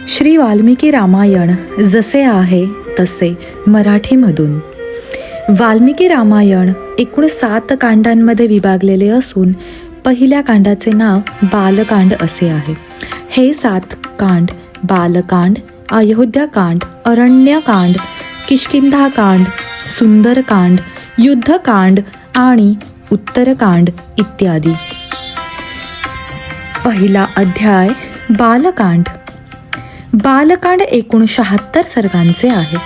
श्री वाल्मिकी रामायण जसे आहे तसे मराठीमधून. वाल्मिकी रामायण एकूण 7 कांडांमध्ये विभागलेले असून पहिल्या कांडाचे नाव बालकांड असे आहे. हे 7 कांड बालकांड, अयोध्याकांड, अरण्यकांड, किष्किंधाकांड, सुंदरकांड, युद्धकांड आणि उत्तरकांड इत्यादी. पहिला अध्याय बालकांड. बालकांड एकूण 76 सर्गांचे आहे.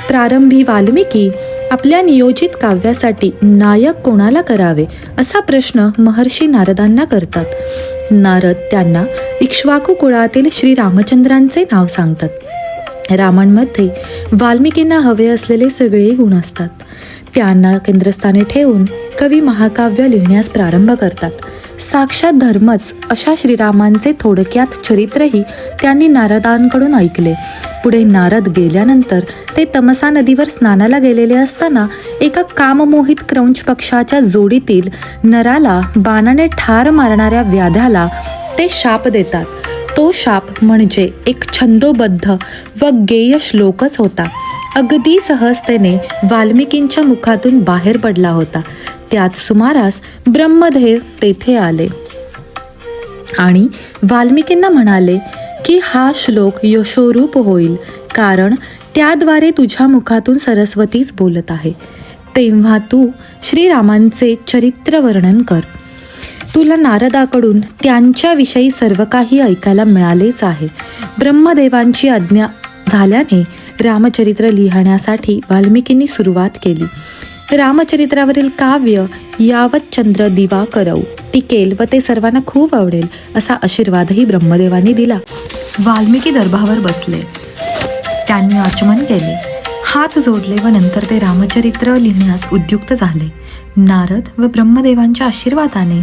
प्रारंभी वाल्मिकी आपल्या नियोजित काव्यासाठी नायक कोणाला करावे असा प्रश्न महर्षी नारदांना करतात. नारद त्यांना इक्ष्वाकू कुळातील श्री रामचंद्रांचे नाव सांगतात. रामांमध्ये वाल्मिकींना हवे असलेले सगळे गुण असतात. त्यांना केंद्रस्थानी ठेवून कवी महाकाव्य लिहिण्यास प्रारंभ करतात. साक्षात धर्मच अशा श्रीरामांचे थोडक्यात चरित्रही त्यांनी नारदांकडून ऐकले. पुढे नारद गेल्यानंतर ते तमसा नदीवर स्नानाला गेलेले असताना एका काममोहित क्रौंच पक्षाच्या जोडीतील नराला बाणाने ठार मारणाऱ्या व्याध्याला ते शाप देतात. तो शाप म्हणजे एक छंदोबद्ध व गेय श्लोकच होता. अगदी सहजतेने वाल्मिकींच्या मुखातून बाहेर पडला होता. त्याच सुमारास ब्रह्मदेव तेथे आले आणि वाल्मिकींना म्हणाले की हा श्लोक यशोरूप होईल, कारण त्याद्वारे तुझ्या मुखातून सरस्वतीच बोलत आहे. तेव्हा तू श्रीरामांचे चरित्र वर्णन कर. तुला नारदाकडून त्यांच्याविषयी सर्व काही ऐकायला मिळालेच आहे. ब्रह्मदेवांची आज्ञा झाल्याने रामचरित्र लिहिण्यासाठी वाल्मिकींनी सुरुवात केली. रामचरित्रावरील काव्य यावत चंद्र दिवा करऊ टिकेल व ते सर्वांना खूप आवडेल असा आशीर्वादही ब्रह्मदेवांनी दिला. वाल्मिकी दरबारावर बसले. त्यांनी आचमन केले, हात जोडले व नंतर ते रामचरित्र लिहिण्यास उद्युक्त झाले. नारद व ब्रह्मदेवांच्या आशीर्वादाने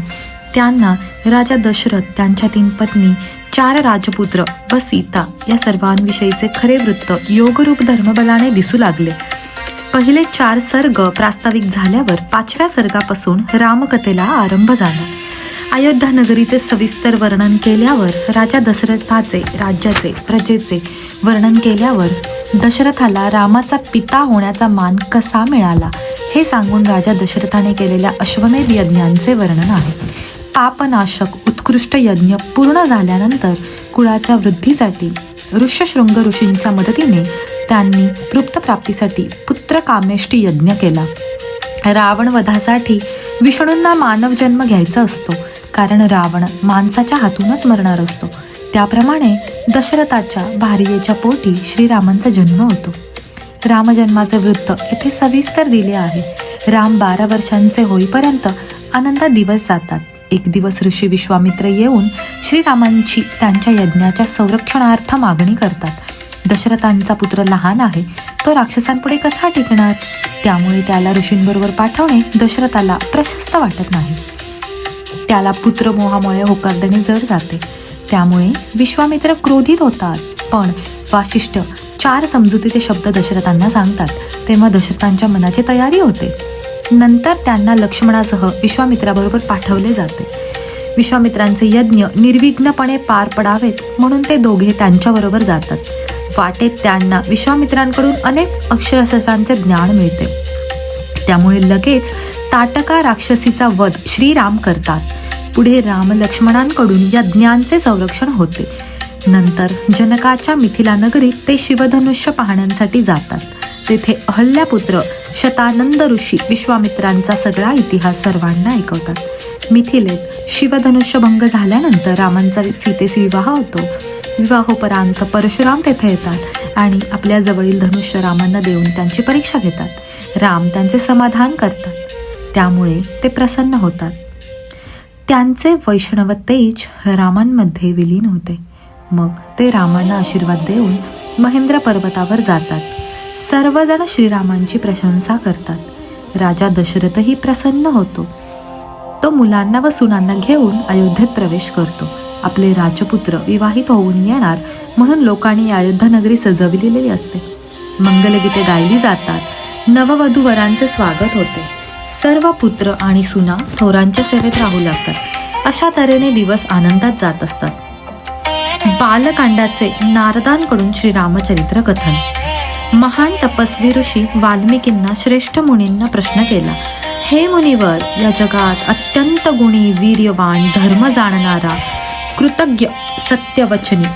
त्यांना राजा दशरथ, त्यांच्या 3 पत्नी, 4 राजपुत्र व सीता या सर्वांविषयीचे खरे वृत्त योगरूप धर्मबलाने दिसू लागले. पहिले 4 सर्ग प्रास्ताविक झाल्यावर 5व्या सर्गापासून रामकथेला आरंभ झाला. अयोध्या नगरीचे सविस्तर वर्णन केल्यावर, राजा दशरथाचे राज्याचे प्रजेचे वर्णन केल्यावर दशरथाला रामाचा पिता होण्याचा मान कसा मिळाला हे सांगून राजा दशरथाने केलेल्या अश्वमेध यज्ञांचे वर्णन आहे. पापनाशक उत्कृष्ट यज्ञ पूर्ण झाल्यानंतर कुळाच्या वृद्धीसाठी ऋष्यशृंग ऋषींच्या मदतीने त्यांनी प्राप्तीसाठी पुत्र कामेष्टी यज्ञ केला. रावण वधासाठी विष्णूंना मानव जन्म घ्यायचा असतो, कारण रावण माणसाच्या हातूनच मरणार असतो. त्याप्रमाणे दशरथाच्या भार्येच्या पोटी श्रीरामांचा जन्म होतो. रामजन्माचे वृत्त येथे सविस्तर दिले आहे. राम 12 वर्षांचे होईपर्यंत आनंदात दिवस जातात. एक दिवस ऋषी विश्वामित्र येऊन श्रीरामांची त्यांच्या यज्ञाच्या संरक्षणार्थ मागणी करतात. दशरथांचा पुत्र लहान आहे, तो राक्षसांपुढे कसा टिकणार? त्यामुळे त्याला ऋषींबरोबर पाठवणे दशरथाला प्रशस्त वाटत नाही. त्याला पुत्रमोहामुळे होकार देणे जड जाते. त्यामुळे विश्वामित्र क्रोधित होतात. पण वासिष्ठ 4 समजुतीचे शब्द दशरथांना सांगतात. तेव्हा दशरथांच्या मनाची तयारी होते. नंतर त्यांना लक्ष्मणासह विश्वामित्राबरोबर पाठवले जाते. विश्वामित्रांचे यज्ञ निर्विघ्नपणे पार पडावेत म्हणून ते दोघे त्यांच्याबरोबर जातात. वाटेत त्यांना विश्वामित्रांकडून अनेक अक्षरशस्त्रांचे ज्ञान मिळते. त्यामुळे लगेच ताटका राक्षसीचा वध श्रीराम करतात. पुढे राम लक्ष्मणांकडून या ज्ञानचे संरक्षण होते. नंतर जनकाच्या मिथिला नगरीत ते शिवधनुष्य पाहण्यासाठी जातात. तेथे अहल्यापुत्र शतानंद ऋषी विश्वामित्रांचा सगळा इतिहास सर्वांना ऐकवतात. मिथिलेत शिवधनुष्य भंग झाल्यानंतर रामांचा सीतेशी विवाह होतो. विवाहोपरांत परशुराम तेथे येतात आणि आपल्या जवळील धनुष्य रामांना देऊन त्यांची परीक्षा घेतात. राम त्यांचे समाधान करतात. त्यामुळे ते प्रसन्न होतात. त्यांचे वैष्णव तेज रामांमध्ये विलीन होते. मग ते रामांना आशीर्वाद देऊन महेंद्र पर्वतावर जातात. सर्वजण श्रीरामांची प्रशंसा करतात. राजा दशरथही प्रसन्न होतो. तो मुलांना व सुनांना घेऊन अयोध्येत प्रवेश करतो. आपले राजपुत्र विवाहित होऊन येणार म्हणून लोकांनी अयोध्या नगरी सजविलेली असते. मंगलगीते गायली जातात. नववधू वरांचे स्वागत होते. सर्व पुत्र आणि सुना थोरांच्या सेवेत राहू लागतात. अशा तऱ्हेने दिवस आनंदात जात असतात. बालकांडाचे नारदांकडून श्रीरामचरित्र कथन. महान तपस्वी ऋषी वाल्मिकींना श्रेष्ठ मुनींना प्रश्न केला, हे मुनिवर, या जगात अत्यंत गुणी, वीर्यवान, धर्म जाणणारा, कृतज्ञ, सत्यवचनी,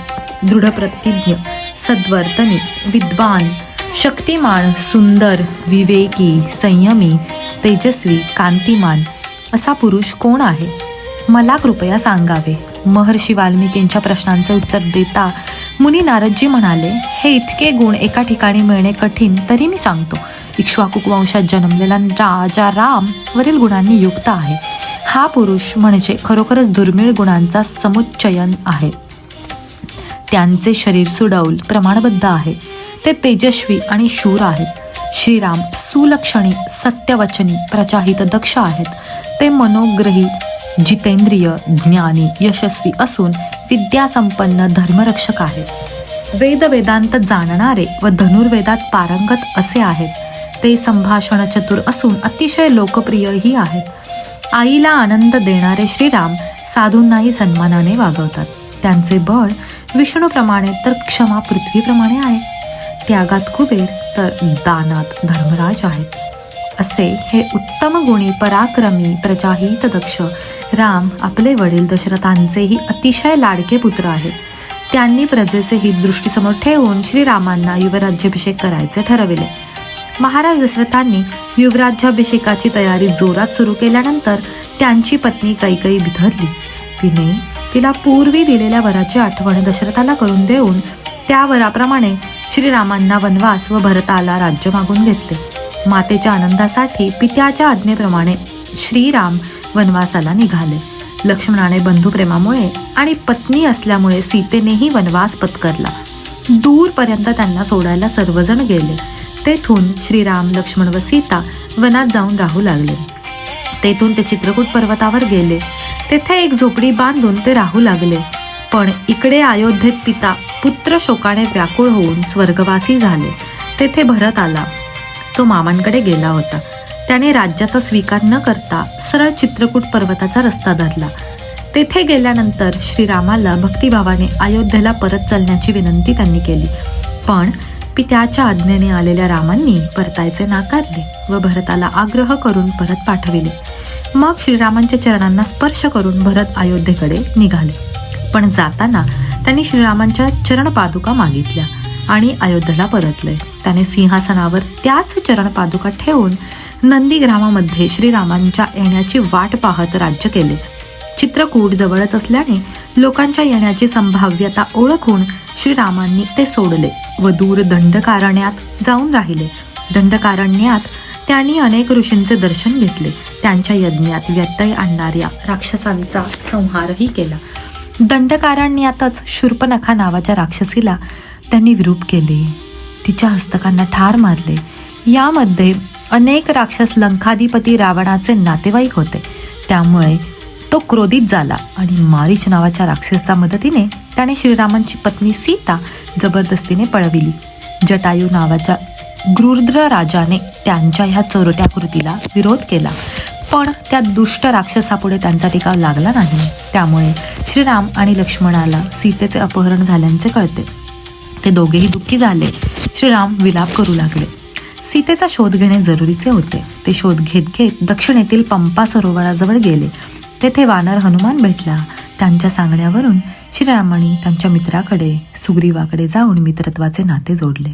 दृढप्रतिज्ञ, सद्वर्तनी, विद्वान, शक्तिमान, सुंदर, विवेकी, संयमी, तेजस्वी, कांतिमान असा पुरुष कोण आहे? मला कृपया सांगावे. महर्षी वाल्मिकींच्या प्रश्नांचे उत्तर देता मुनी नारदजी म्हणाले, हे इतके गुण एका ठिकाणी मिळणे कठीण, तरी मी सांगतो. इक्ष्वाकू वंशात जन्मलेला राजा राम वरील गुणांनी युक्त आहे. हा पुरुष म्हणजे खरोखरच दुर्मिळ गुणांचा समुच्चयन आहे. त्यांचे शरीर सुडौल, प्रमाणबद्ध आहे. ते तेजस्वी आणि शूर आहेत. श्रीराम सुलक्षणी, सत्यवचनी, प्रजाहित दक्ष आहेत. ते मनोग्रही, जितेंद्रिय, ज्ञानी, यशस्वी असून विद्यासंपन्न, धर्मरक्षक आहेत. वेदांत जाणणारे व धनुर्वेदात पारंगत असे आहेत. ते संभाषण चतुर असून अतिशय लोकप्रियही आहेत. आईला आनंद देणारे श्रीराम साधूंनाही सन्मानाने वागवतात. त्यांचे बळ विष्णूप्रमाणे तर क्षमा पृथ्वीप्रमाणे आहे. त्यागात कुबेर तर दानात धर्मराज आहेत. असे हे उत्तम गुणी, पराक्रमी, प्रजाहित दक्ष राम आपले वडील दशरथांचेही अतिशय लाडके पुत्र आहेत. त्यांनी प्रजेचे हित दृष्टीसमोर ठेवून श्रीरामांना युवराज्याभिषेक करायचे ठरविले. महाराज दशरथांनी युवराज्याभिषेकाची तयारी जोरात सुरू केल्यानंतर त्यांची पत्नी कैकेयी बिथरली. तिला पूर्वी दिलेल्या वराची आठवण दशरथाला करून देऊन त्या वराप्रमाणे श्रीरामांना वनवास व भरताला राज्य मागून घेतले. मातेच्या आनंदासाठी पित्याच्या आज्ञेप्रमाणे श्रीराम वनवासाला निघाले. लक्ष्मणाने बंधुप्रेमामुळे आणि पत्नी असल्यामुळे सीतेनेही वनवास पत्करला. दूरपर्यंत त्यांना सोडायला सर्वजण गेले. तेथून श्रीराम, लक्ष्मण व सीता वनात जाऊन राहू लागले. तेथून ते चित्रकूट पर्वतावर गेले. तेथे एक झोपडी बांधून ते राहू लागले. पण इकडे अयोध्येत पिता पुत्र शोकाने व्याकुळ होऊन स्वर्गवासी झाले. तेथे भरत आला. तो मामांकडे गेला होता. त्याने राज्याचा स्वीकार न करता सरळ चित्रकूट पर्वताचा रस्ता धरला. तेथे गेल्यानंतर श्रीरामाला भक्तिभावाने अयोध्येला परत चालण्याची विनंती त्यांनी केली. पण पित्याच्या आज्ञेने आलेल्या रामांनी परतायचे नाकारले व भरताला आग्रह करून परत पाठविले. मग श्रीरामांच्या चरणांना स्पर्श करून भरत अयोध्येकडे निघाले. पण जाताना त्यांनी श्रीरामांच्या चरणपादुका मागितल्या आणि अयोध्येला परतले. त्याने सिंहासनावर त्याच चरणपादुका ठेवून नंदीग्रामामध्ये श्रीरामांच्या येण्याची वाट पाहत राज्य केले. चित्रकूट जवळच असल्याने लोकांच्या येण्याची संभाव्यता ओळखून श्रीरामांनी ते सोडले व दूर दंडकारण्यात जाऊन राहिले. दंडकारण्यात त्यांनी अनेक ऋषींचे दर्शन घेतले. त्यांच्या यज्ञात व्यत्यय आणणाऱ्या राक्षसांचा संहारही केला. दंडकारण्यातच शूर्पणखा नावाच्या राक्षसीला त्यांनी विरूप केले. तिच्या हस्तकांना ठार मारले. यामध्ये अनेक राक्षस लंकाधिपती रावणाचे नातेवाईक होते. त्यामुळे तो क्रोधित झाला आणि मारीच नावाच्या राक्षसाच्या मदतीने त्याने श्रीरामांची पत्नी सीता जबरदस्तीने पळविली. जटायू नावाच्या गृध्र राजाने त्यांच्या ह्या चोरट्या कृतीला विरोध केला. पण त्या दुष्ट राक्षसापुढे त्यांचा टिकाव लागला नाही. त्यामुळे श्रीराम आणि लक्ष्मणाला सीतेचे अपहरण झाल्याचे कळते. ते दोघेही दुःखी झाले. श्रीराम विलाप करू लागले. सीतेचा शोध घेणे जरुरीचे होते. ते शोध घेत घेत दक्षिणेतील पंपा सरोवराजवळ गेले. तेथे वानर हनुमान भेटला. त्यांच्या सांगण्यावरून श्रीरामांनी त्यांच्या मित्राकडे सुग्रीवाकडे जाऊन मित्रत्वाचे नाते जोडले.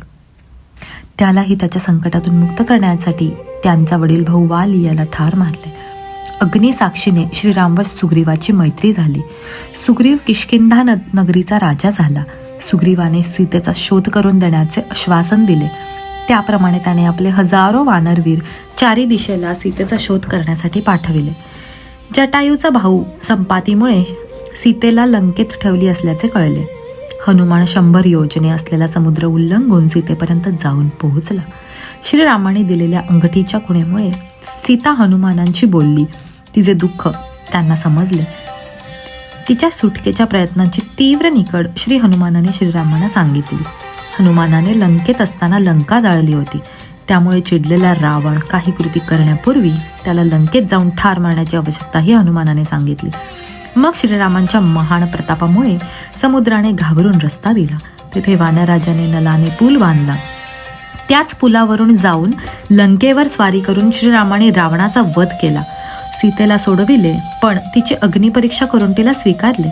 त्यालाही त्याच्या संकटातून मुक्त करण्यासाठी त्यांचा वडील भाऊ वाली याला ठार मारले. अग्निसाक्षीने श्रीराम व सुग्रीवाची मैत्री झाली. सुग्रीव किष्किंधा नगरीचा राजा झाला. सुग्रीवाने सीतेचा शोध करून देण्याचे आश्वासन दिले. त्याप्रमाणे त्याने आपले हजारो वानरवीर चारी दिशेला सीतेचा शोध करण्यासाठी पाठविले. जटायूचा भाऊ संपातीमुळे सीतेला लंकेत ठेवली असल्याचे कळले. हनुमान 100 योजने असलेला समुद्र उल्लंघून सीतेपर्यंत जाऊन पोहोचला. श्रीरामाने दिलेल्या अंगठीच्या खुणेमुळे सीता हनुमानांशी बोलली. तिचे दुःख त्यांना समजले. तिच्या सुटकेच्या प्रयत्नांची तीव्र निकड श्री हनुमानाने श्रीरामांना सांगितली. हनुमानाने लंकेत असताना लंका जाळली होती. त्यामुळे चिडलेला रावण काही कृती करण्यापूर्वी त्याला लंकेत जाऊन ठार मारण्याची आवश्यकताही हनुमानाने सांगितली. मग श्रीरामांच्या महान प्रतापामुळे समुद्राने घाबरून रस्ता दिला. तेथे वानराजाने नलाने पूल बांधला. त्याच पुलावरून जाऊन लंकेवर स्वारी करून श्रीरामाने रावणाचा वध केला. सीतेला सोडविले, पण तिची अग्निपरीक्षा करून तिला स्वीकारले.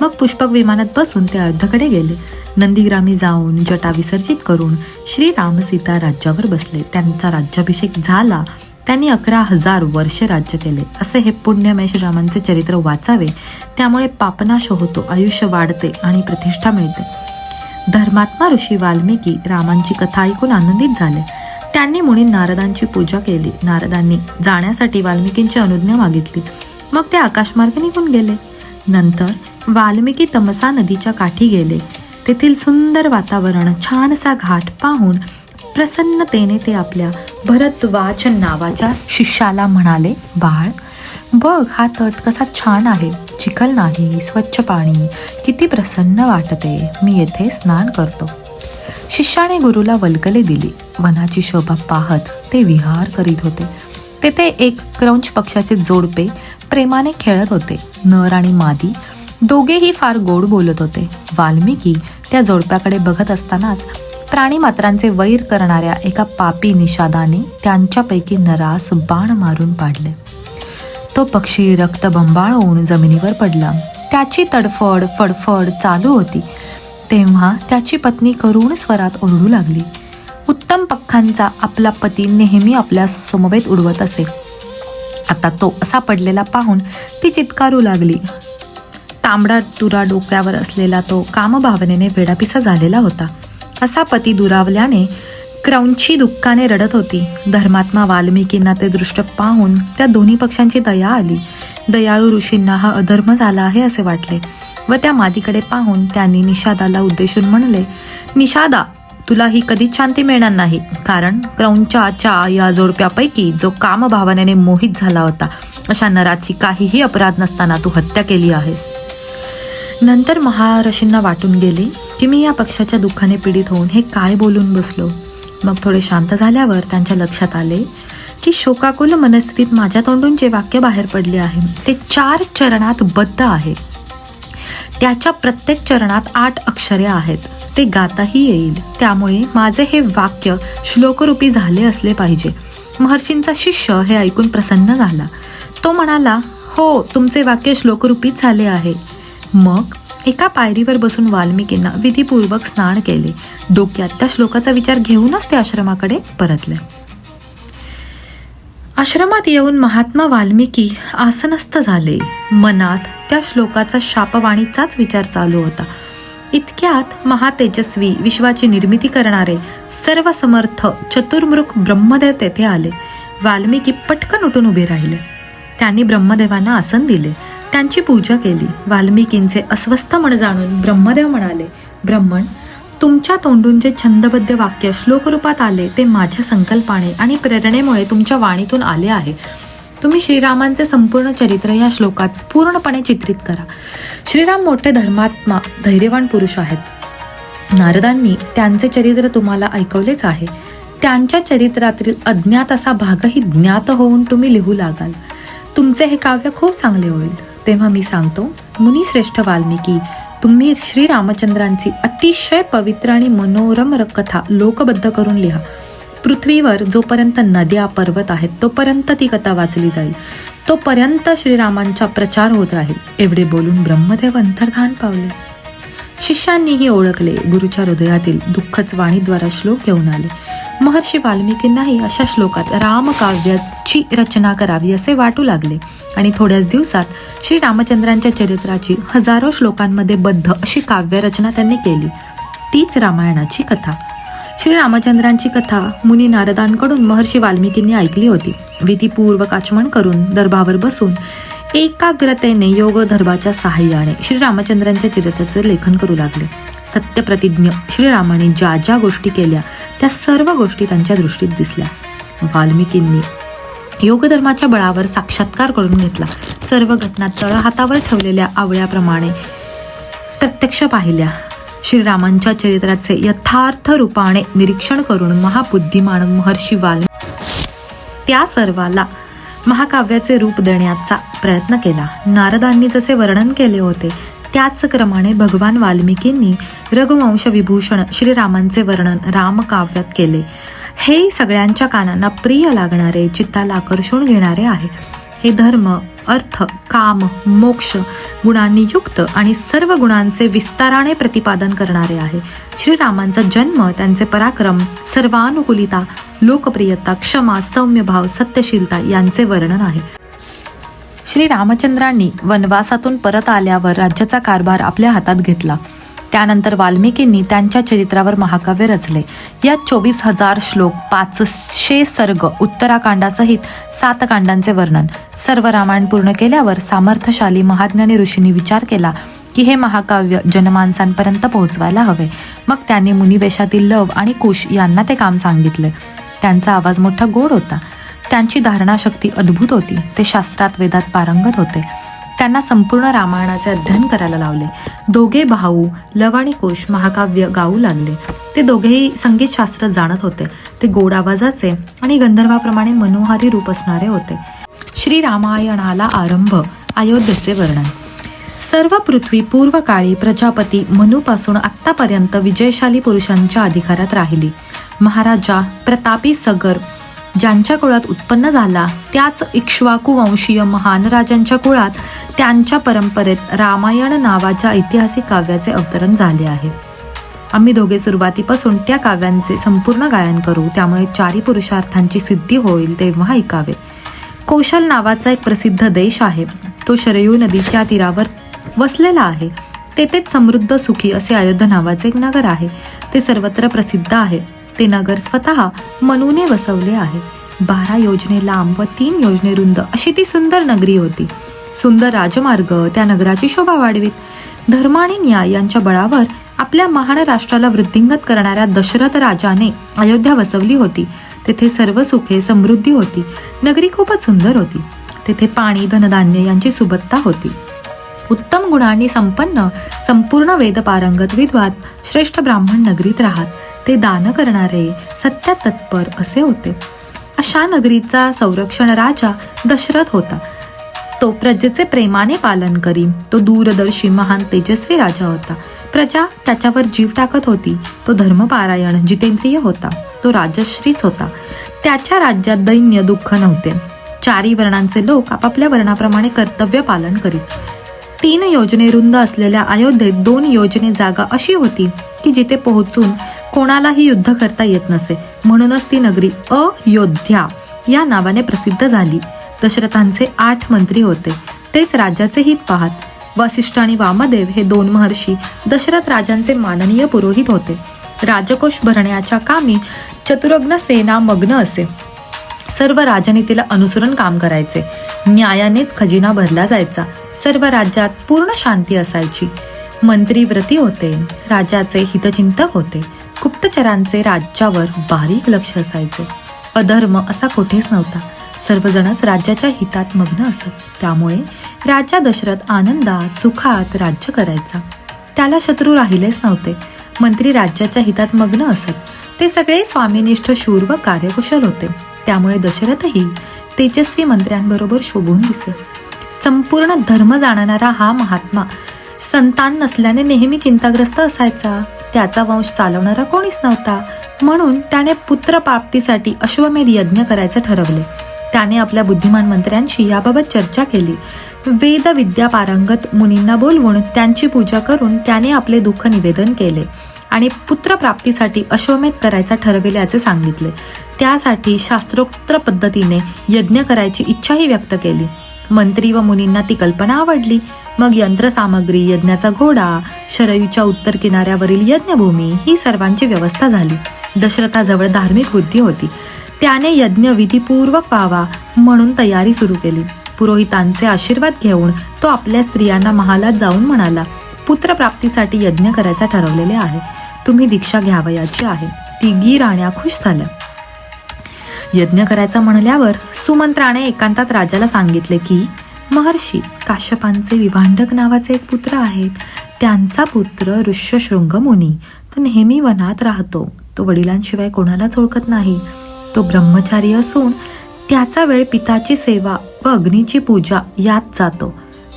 मग पुष्पक विमानात बसून ते अयोध्येकडे गेले. नंदीग्रामी जाऊन जटा विसर्जित करून श्रीराम सीता राज्यावर बसले. त्यांचा राज्याभिषेक झाला. त्यांनी 11,000 वर्षे राज्य केले. असे हे पुण्यमय श्रीरामांचे चरित्र वाचावे, त्यामुळे पापनाश होतो, आयुष्य वाढते आणि प्रतिष्ठा मिळते. धर्मात्मा ऋषी वाल्मिकी रामांची कथा ऐकून आनंदित झाले. त्यांनी मुनी नारदांची पूजा केली. नारदांनी जाण्यासाठी वाल्मिकींची अनुज्ञा मागितली. मग ते आकाशमार्ग निघून गेले. नंतर वाल्मिकी तमसा नदीच्या काठी गेले. तेथील सुंदर वातावरण, छानसा घाट पाहून प्रसन्नतेने ते आपल्या भरद्वाज नावाच्या शिष्याला म्हणाले, बाळ, बघ हा तट कसा छान आहे. चिखल नाही, स्वच्छ पाणी, किती प्रसन्न वाटते. मी येथे स्नान करतो. शिष्याने गुरुला वल्गले दिली. वनाची शोभा पाहत ते विहार करीत होते. तेथे एक क्रौंच पक्षाचे जोडपे प्रेमाने खेळत होते. नर आणि मादी दोघेही फार गोड बोलत होते. वाल्मिकी त्या जोडप्याकडे बघत असतानाच प्राणीमात्रांचे वैर करणाऱ्या एका पापी निषादाने त्यांच्यापैकी नरास बाण मारून पाडले. तो पक्षी रक्तबंबाळ होऊन जमिनीवर पडला. त्याची तडफड फडफड चालू होती. तेव्हा त्याची पत्नी करुण स्वरात ओरडू लागली. उत्तम पक्ष्यांचा आपला पती नेहमी आपल्या समवेत उडवत असे. आता तो असा पडलेला पाहून ती चित्कारू लागली. तांबडा तुरा डोक्यावर असलेला तो कामभावनेने वेडापिसा झालेला होता. असा पती दुरावल्याने क्रौंची दुःखाने रडत होती. धर्मात्मा वाल्मिकींना ते दृष्ट पाहून त्या दोन्ही पक्षांची दया आली. दयाळू ऋषींना हा अधर्म झाला आहे असे वाटले व त्या मादीकडे पाहून त्यांनी निषादाला उद्देशून म्हणले, निषादा, तुला ही कधीच शांती मिळणार नाही, कारण क्रौंचाच्या या जोडप्यापैकी जो कामभावनेने मोहित झाला होता अशा नराची काहीही अपराध नसताना तू हत्या केली आहेस. नंतर महाऋषींना वाटून गेले की मी या पक्षाच्या दुःखाने पीडित होऊन हे काय बोलून बसलो. मग थोडे शांत झाल्यावर त्यांच्या लक्षात आले की शोकाकुल मनस्थितीत माझ्या तोंडून जे वाक्य बाहेर पडले आहे ते 4 चरणात बद्ध आहे. त्याच्या प्रत्येक चरणात 8 अक्षरे आहेत. ते गाताही येईल. त्यामुळे माझे हे वाक्य श्लोकरूपी झाले असले पाहिजे. महर्षींचा शिष्य हे ऐकून प्रसन्न झाला. तो म्हणाला, हो, तुमचे वाक्य श्लोकरूपीच झाले आहे. मग एका पायरीवर बसून वाल्मिकींना विधीपूर्वक स्नान केले. डोक्यात त्या श्लोकाचा विचार घेऊनच ते आश्रमाकडे परतले. आश्रमात येऊन महात्मा वाल्मिकी आसनस्थ झाले. मनात त्या श्लोकाचा शापवाणीचाच विचार चालू होता. इतक्यात महातेजस्वी विश्वाची निर्मिती करणारे सर्व समर्थ चतुर्मुख ब्रह्मदेव तेथे आले. वाल्मिकी पटकन उठून उभे राहिले. त्यांनी ब्रह्मदेवांना आसन दिले. त्यांची पूजा केली. वाल्मिकींचे अस्वस्थ मन जाणून ब्रह्मदेव म्हणाले, ब्रह्मण, तुमच्या तोंडून जे छंदबद्ध वाक्य श्लोकरूपात आले ते माझ्या संकल्पाने आणि प्रेरणेमुळे तुमच्या वाणीतून आले आहे. तुम्ही श्रीरामांचे संपूर्ण चरित्र या श्लोकात पूर्णपणे चित्रित करा. श्रीराम मोठे धर्मात्मा, धैर्यवान पुरुष आहेत. नारदांनी त्यांचे चरित्र तुम्हाला ऐकवलेच आहे. त्यांच्या चरित्रातील अज्ञात असा भागही ज्ञात होऊन तुम्ही लिहू लागाल. तुमचे हे काव्य खूप चांगले होईल. तेव्हा मी सांगतो, मुनिश्रेष्ठ वाल्मिकी, तुम्ही श्रीरामचंद्रांची अतिशय पवित्र आणि मनोरम कथा लोकबद्ध करून लिहा. पृथ्वीवर जोपर्यंत नद्या पर्वत आहेत तोपर्यंत ती कथा वाचली जाईल. तोपर्यंत श्रीरामांचा प्रचार होत राहील. एवढे बोलून ब्रह्मदेव अंतर्धान पावले. शिष्यांनीही ओळखले. गुरुच्या हृदयातील दुःखच वाणीद्वारा श्लोक घेऊन आले. महर्षी वाल्मिकींनाही अशा श्लोकात रामकाव्याची रचना करावी असे वाटू लागले आणि थोड्याच दिवसात श्री रामचंद्रांच्या चरित्राची हजारो श्लोकांमध्ये बद्ध अशी काव्यरचना त्यांनी केली. तीच रामायणाची कथा. श्री रामचंद्रांची कथा मुनी नारदांकडून महर्षी वाल्मिकींनी ऐकली होती. विधीपूर्वक आचमन करून दर्भावर बसून एकाग्रतेने योगधर्माच्या सहाय्याने श्री रामचंद्रांच्या चरित्राचे लेखन करू लागले. सत्यप्रतिज्ञ श्रीरामाने ज्या ज्या गोष्टी केल्या त्या सर्व गोष्टी त्यांच्या दृष्टीत दिसल्या. वाल्मिकींनी योगधर्माच्या बळावर साक्षात्कार करून घेतला. सर्व घटना तळहातावर ठेवलेल्या आवळ्याप्रमाणे प्रत्यक्ष पाहिल्या. श्रीरामांच्या चरित्राचे यथार्थ रूपाने निरीक्षण करून महाबुद्धिमान महर्षी वाल्मिकी त्या सर्वाला महाकाव्याचे रूप देण्याचा प्रयत्न केला. नारदांनी जसे वर्णन केले होते त्याच क्रमाने भगवान वाल्मिकींनी रघुवंश विभूषण श्रीरामांचे वर्णन रामकाव्यात केले. हे सगळ्यांच्या कानांना प्रिय लागणारे, चित्ताला आकर्षून घेणारे आहे. हे धर्म, अर्थ, काम, मोक्ष गुणांनी युक्त आणि सर्व गुणांचे विस्ताराने प्रतिपादन करणारे आहे. श्रीरामांचा जन्म, त्यांचे पराक्रम, सर्वानुकूलिता, लोकप्रियता, क्षमा, सौम्यभाव, सत्यशीलता यांचे वर्णन आहे. श्री रामचंद्रांनी वनवासातून परत आल्यावर राज्याचा कारभार आपल्या हातात घेतला. त्यानंतर वाल्मिकींनी त्यांच्या चरित्रावर महाकाव्य रचले. यात 24,000 श्लोक, 500 सर्ग, उत्तराकांडासहित 7 कांडांचे वर्णन. सर्व रामायण पूर्ण केल्यावर सामर्थ्यशाली महाज्ञानी ऋषींनी विचार केला की हे महाकाव्य जनमानसांपर्यंत पोहोचवायला हवे. मग त्यांनी मुनिवेशातील लव आणि कुश यांना ते काम सांगितले. त्यांचा आवाज मोठा गोड होता. त्यांची धारणाशक्ती अद्भुत होती. ते शास्त्रात, वेदात पारंगत होते. त्यांना संपूर्ण रामायणाचे अध्ययन करायला लावले. दोघे भाऊ लव आणि कुश महाकाव्य गाऊ लागले. ते दोघेही संगीतशास्त्र जाणत होते. ते गोड आवाजाचे आणि गंधर्वाप्रमाणे मनोहारी रूप असणारे होते. श्री रामायणाला आरंभ, अयोध्येचे वर्णन. सर्व पृथ्वी पूर्वकाळी प्रजापती मनूपासून आत्तापर्यंत विजयशाली पुरुषांच्या अधिकारात राहिली. महाराजा प्रतापी सगर ज्यांच्या कुळात उत्पन्न झाला त्याच इक्ष्वाकू वंशीय महान राजांच्या कुळात त्यांच्या परंपरेत रामायण नावाच्या ऐतिहासिक काव्याचे अवतरण झाले आहे. आम्ही दोघे सुरुवातीपासून त्या काव्यांचे संपूर्ण गायन करू, त्यामुळे 4 पुरुषार्थांची सिद्धी होईल तेव्हा ऐकावे. कौशल नावाचा एक प्रसिद्ध देश आहे. तो शरयू नदीच्या तीरावर वसलेला आहे. तेथेच समृद्ध सुखी असे अयोध्या नावाचे एक नगर आहे. ते सर्वत्र प्रसिद्ध आहे. ते नगर स्वतः मनूने वसवले आहे. 12 योजने लांब व 3 योजने रुंद अशी ती सुंदर नगरी होती. सुंदर राजमार्ग त्या नगराची शोभा वाढवीत. धर्म आणि न्याय यांच्या बळावर आपल्या महान राष्ट्राला वृद्धिंगत करणाऱ्या दशरथ राजाने अयोध्या वसवली होती. तेथे सर्व सुखे, समृद्धी होती. नगरी खूपच सुंदर होती. तेथे पाणी, धनधान्य यांची सुबत्ता होती. उत्तम गुणांनी संपन्न, संपूर्ण वेद पारंगत विद्वान श्रेष्ठ ब्राह्मण नगरीत राहत. ते दान करणारे, सत्यात तत्पर असे होते. अशा नगरीचा संरक्षण राजा दशरथ होता. तो प्रजेचे प्रेमाने पालन करी. तो दूरदर्शी, महान, तेजस्वी राजा होता. प्रजा त्याच्यावर जीव टाकत होती. तो धर्मपारायण, जितेंद्रिय होता. तो राजश्रीच होता. त्याच्या राज्यात दैन्य, दुःख नव्हते. 4 वर्णांचे लोक आपापल्या वर्णाप्रमाणे कर्तव्य पालन करीत. 3 योजने रुंद असलेल्या अयोध्येत 2 योजने जागा अशी होती की जिथे पोहोचून कोणालाही युद्ध करता येत नसे. म्हणूनच ती नगरी अयोध्या या नावाने प्रसिद्ध झाली. दशरथांचे 8 मंत्री होते. तेच राज्याचे हित पाहत. वसिष्ठ आणि वामदेव हे 2 महर्षी दशरथ राजांचे माननीय पुरोहित होते. राजकोष भरण्याच्या कामी चतुरग्न सेना मग्न असे. सर्व राजनीतीला अनुसरून काम करायचे. न्यायानेच खजिना भरला जायचा. सर्व राज्यात पूर्ण शांती असायची. मंत्री व्रती होते. राजाचे हितचिंतक होते. गुप्तचरांचे राज्यावर बारीक लक्ष असायचे. अधर्म असा कुठेच नव्हता. सर्वजणच राज्याच्या हितात मग्न असत. त्यामुळे राजा दशरथ आनंदात, सुखात राज्य करायचा. त्याला शत्रू राहिलेच नव्हते. मंत्री राज्याच्या हितात मग्न असत. ते सगळे स्वामीनिष्ठ, शूर व कार्यकुशल होते. त्यामुळे दशरथही तेजस्वी मंत्र्यांबरोबर शोभून दिसे. संपूर्ण धर्म जाणणारा हा महात्मा संतान नसल्याने नेहमी चिंताग्रस्त असायचा. त्याचा वंश चालवणारा कोणीच नव्हता. म्हणून त्याने पुत्रप्राप्तीसाठी अश्वमेध यज्ञ करायचे ठरवले. त्याने आपल्या बुद्धिमान मंत्र्यांशी याबाबत चर्चा केली. वेद विद्या पारंगत मुनींना बोलवून त्यांची पूजा करून त्याने आपले दुःख निवेदन केले आणि पुत्रप्राप्तीसाठी अश्वमेध करायचा ठरविल्याचे सांगितले. त्यासाठी शास्त्रोक्त पद्धतीने यज्ञ करायची इच्छाही व्यक्त केली. मंत्री व मुनींना ती कल्पना आवडली. मग यंत्रसामग्री, यज्ञाचा घोडा, शरयूच्या उत्तर किनाऱ्यावरील यज्ञभूमी ही सर्वांची व्यवस्था झाली. दशरथाजवळ धार्मिक बुद्धी होती. त्याने यज्ञ विधीपूर्वक व्हावा म्हणून तयारी सुरू केली. पुरोहितांचे आशीर्वाद घेऊन तो आपल्या स्त्रियांना महालात जाऊन म्हणाला, पुत्रप्राप्तीसाठी यज्ञ करायचा ठरवलेले आहे. तुम्ही दीक्षा घ्यावयाची आहे. तिघी राण्या खुश झाल्या. यज्ञ करायचा म्हणल्यावर सुमंत्राने एकांतात राजाला सांगितले की महर्षी काश्यपांचे विभांडक नावाचे एक पुत्र आहेत. त्यांचा पुत्र ऋष्यशृंग मुनी. तो नेहमी वनात राहतो. तो वडिलांशिवाय कोणालाच ओळखत नाही. तो ब्रह्मचारी असून त्याचा वेळ पिताची सेवा व अग्नीची पूजा यात जातो.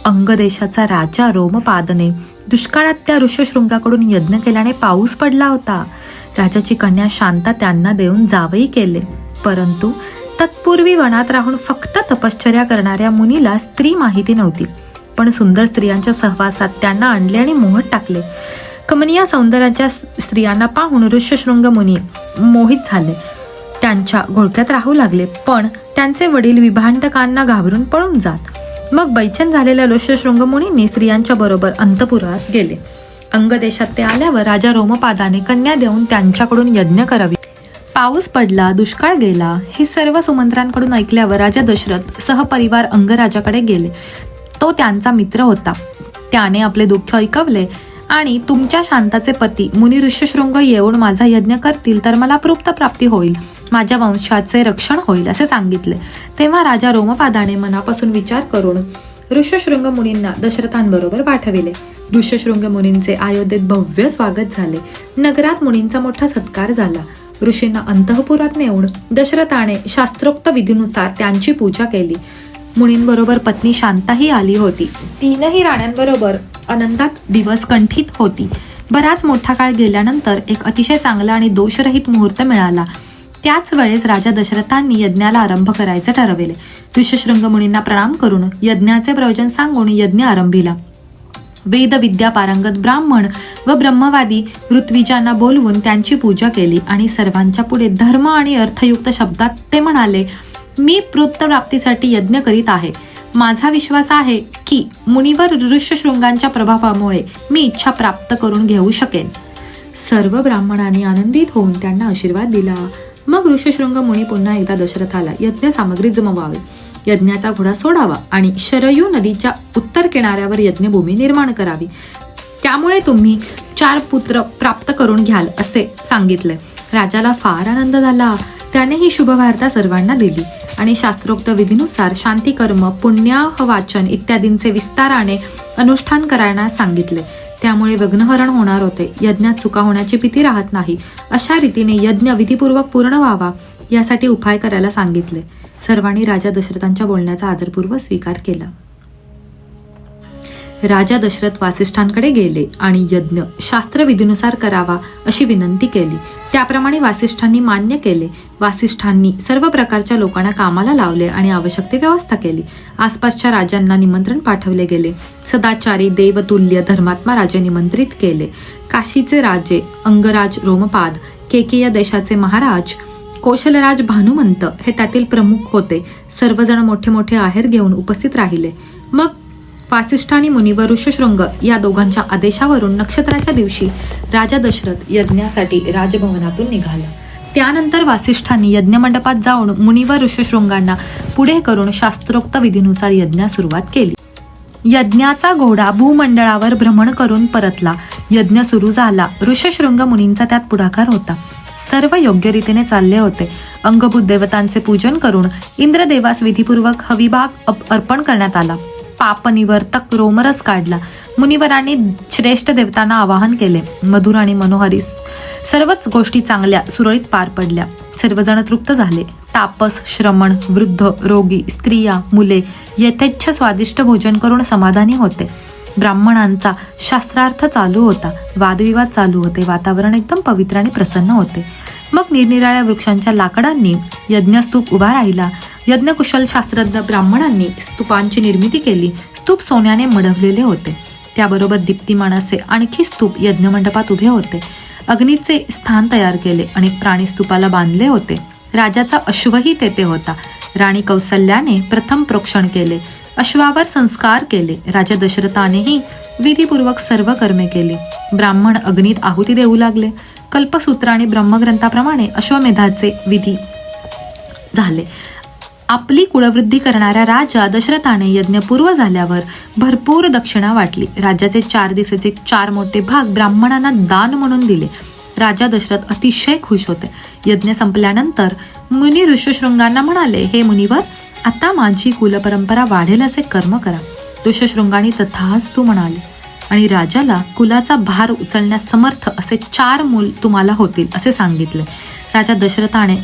अंगदेशाचा राजा रोमपादने दुष्काळात त्या ऋष्यशृंगाकडून यज्ञ केल्याने पाऊस पडला होता. राजाची कन्या शांता त्यांना देऊन जावई केले. परंतु तत्पूर्वी वनात राहून फक्त तपश्चर्या करणाऱ्या मुनीला स्त्री माहिती नव्हती. पण सुंदर स्त्रियांच्या सहवासात त्यांना आणले आणि मोहत टाकले. कमनीय सौंदर्याच्या स्त्रियांना पाहून ऋष्यशृंग मुनी मोहित झाले. त्यांच्या घोळक्यात राहू लागले. पण त्यांचे वडील विभांडकांना घाबरून पळून जात. मग बैचन झालेल्या ऋष्यशृंग मुनींनी स्त्रियांच्या बरोबर अंतपुरात गेले. अंगदेशात ते आल्यावर राजा रोमपादाने कन्या देऊन त्यांच्याकडून यज्ञ करावी. पाऊस पडला, दुष्काळ गेला हे सर्व सुमंत्रांकडून ऐकल्यावर राजा दशरथ सहपरिवार अंगराजाकडे गेले. तो त्यांचा मित्र होता. त्याने आपले दुःख ऐकवले आणि तुमच्या शांताचे पती मुनी ऋष्यशृंग येऊन माझा यज्ञ करतील तर मला तृप्त प्राप्ती होईल, माझ्या वंशाचे रक्षण होईल असे सांगितले. तेव्हा राजा रोमपादाने मनापासून विचार करून ऋष्यशृंग मुनींना दशरथांबरोबर पाठविले. ऋष्यशृंग मुनींचे अयोध्येत भव्य स्वागत झाले. नगरात मुनींचा मोठा सत्कार झाला. ऋषींना अंतःपुरात नेऊन दशरथाने शास्त्रोक्त विधीनुसार त्यांची पूजा केली. मुनींबरोबर पत्नी शांताही आली होती. तीनही राण्यांबरोबर आनंदात दिवस कंठित होती. बराच मोठा काळ गेल्यानंतर एक अतिशय चांगला आणि दोषरहित मुहूर्त मिळाला. त्याच वेळेस राजा दशरथांनी यज्ञाला आरंभ करायचे ठरविले. ऋष्यशृंग मुनींना प्रणाम करून यज्ञाचे प्रयोजन सांगून यज्ञ आरंभिला. वेद विद्या पारंगत ब्राह्मण व ब्रह्मवादी ऋत्विजांना बोलवून त्यांची पूजा केली आणि सर्वांच्या पुढे धर्म आणि अर्थयुक्त शब्दात ते म्हणाले, मी तृप्त प्राप्तीसाठी यज्ञ करीत आहे. माझा विश्वास आहे की मुनीवर ऋष्यशृंगांच्या प्रभावामुळे मी इच्छा प्राप्त करून घेऊ शकेन. सर्व ब्राह्मणांनी आनंदित होऊन त्यांना आशीर्वाद दिला. मग ऋष्यशृंग मुनी पुन्हा एकदा दशरथाला यज्ञ सामग्री जमवावी, यज्ञाचा घोडा सोडावा आणि शरयू नदीच्या उत्तर किनाऱ्यावर यज्ञभूमी निर्माण करावी. त्यामुळे तुम्ही 4 पुत्र प्राप्त करून घ्याल असे सांगितले. राजाला फार आनंद झाला. त्याने ही शुभवार्ता सर्वांना दिली आणि शास्त्रोक्त विधीनुसार शांतिकर्म, पुण्याह वाचन इत्यादींचे विस्ताराने अनुष्ठान करायला सांगितले. त्यामुळे विघ्नहरण होणार होते. यज्ञात चुका होण्याची भीती राहत नाही. अशा रीतीने यज्ञ विधीपूर्वक पूर्ण व्हावा यासाठी उपाय करायला सांगितले. सर्वांनी राजा दशरथांच्या बोलण्याचा आदरपूर्वक स्वीकार केला. राजा दशरथ वासिष्ठांकडे गेले आणि यज्ञ शास्त्रविधीनुसार करावा अशी विनंती केली. त्याप्रमाणे वासिष्ठांनी मान्य केले. वासिष्ठांनी सर्व प्रकारच्या लोकांना कामाला लावले आणि आवश्यक ती व्यवस्था केली. आसपासच्या राजांना निमंत्रण पाठवले गेले. सदाचारी देवतुल्य धर्मात्मा राजे निमंत्रित केले. काशीचे राजे अंगराज रोमपाद, केकेय देशाचे महाराज कौशलराज भानुमंत हे त्यातील प्रमुख होते. सर्वजण मोठे मोठे आहेर घेऊन उपस्थित राहिले. मग वासिष्ठांनी मुनिवर ऋष्यशृंग या दोघांच्या आदेशावरून नक्षत्राच्या दिवशी राजा दशरथ यज्ञासाठी राजभवनातून निघाला. त्यानंतर वासिष्ठांनी यज्ञमंडपात जाऊन मुनिवर ऋष्यशृंगांना पुढे करून शास्त्रोक्त विधीनुसार यज्ञास सुरुवात केली. यज्ञाचा घोडा भूमंडळावर भ्रमण करून परतला. यज्ञ सुरू झाला. ऋष्यशृंग मुनींचा त्यात पुढाकार होता. सर्व योग्य रीतीने चालले होते. अंगभूत देवतांचे पूजन करून इंद्रदेवास विधीपूर्वक हविभाग अर्पण करण्यात आला. पापनिवर्तक रोमरस काढला. मुनिवरांनी श्रेष्ठ देवतांना आवाहन केले. मधुर आणि मनोहरी सर्वच गोष्टी चांगल्या सुरळीत पार पडल्या. सर्वजण तृप्त झाले. तापस, श्रमण, वृद्ध, रोगी, स्त्रिया, मुले यथेच्छ स्वादिष्ट भोजन करून समाधानी होते. ब्राह्मणांचा शास्त्रार्थ चालू होता. वादविवाद चालू होते. वातावरण एकदम पवित्र आणि प्रसन्न होते. मग निरनिराळ्या वृक्षांच्या लाकडांनी यज्ञस्तूप उभा राहिला. यज्ञकुशल शास्त्रज्ञ ब्राह्मणांनी स्तूपांची निर्मिती केली. स्तूप सोन्याने मढवलेले होते. त्याबरोबर दीप्तिमान असे आणखी स्तूप यज्ञमंडपात उभे होते. अग्नीचे स्थान तयार केले. अनेक प्राणी स्तूपाला बांधले होते. राजाचा अश्वही तेथे होता. राणी कौसल्याने प्रथम प्रोक्षण केले. अश्वावर संस्कार केले. राजा दशरथानेही विधीपूर्वक सर्व कर्मे केली. ब्राह्मण अग्नीत आहुती देऊ लागले. कल्पसूत्र आणि ब्रह्मग्रंथाप्रमाणे अश्वमेधाचे विधी झाले. आपली कुळवृद्धी करणाऱ्या राजा दशरथाने यज्ञ पूर्ण झाल्यावर भरपूर दक्षिणा वाटली. राज्याचे 4 दिवसाचे 4 मोठे भाग ब्राह्मणांना दान म्हणून दिले. राजा दशरथ अतिशय खुश होते. यज्ञ संपल्यानंतर मुनी ऋष्यशृंगांना म्हणाले, हे मुनिवर, आता माझी कुलपरंपरा वाढेल असे कर्म करा. ऋष्यशृंगांनी तथास्तु म्हणाले आणि राजाला कुलाचा भार उचलण्यास समर्थ असे 4 मूल तुम्हाला होतील असे सांगितले. राजा दशरथाने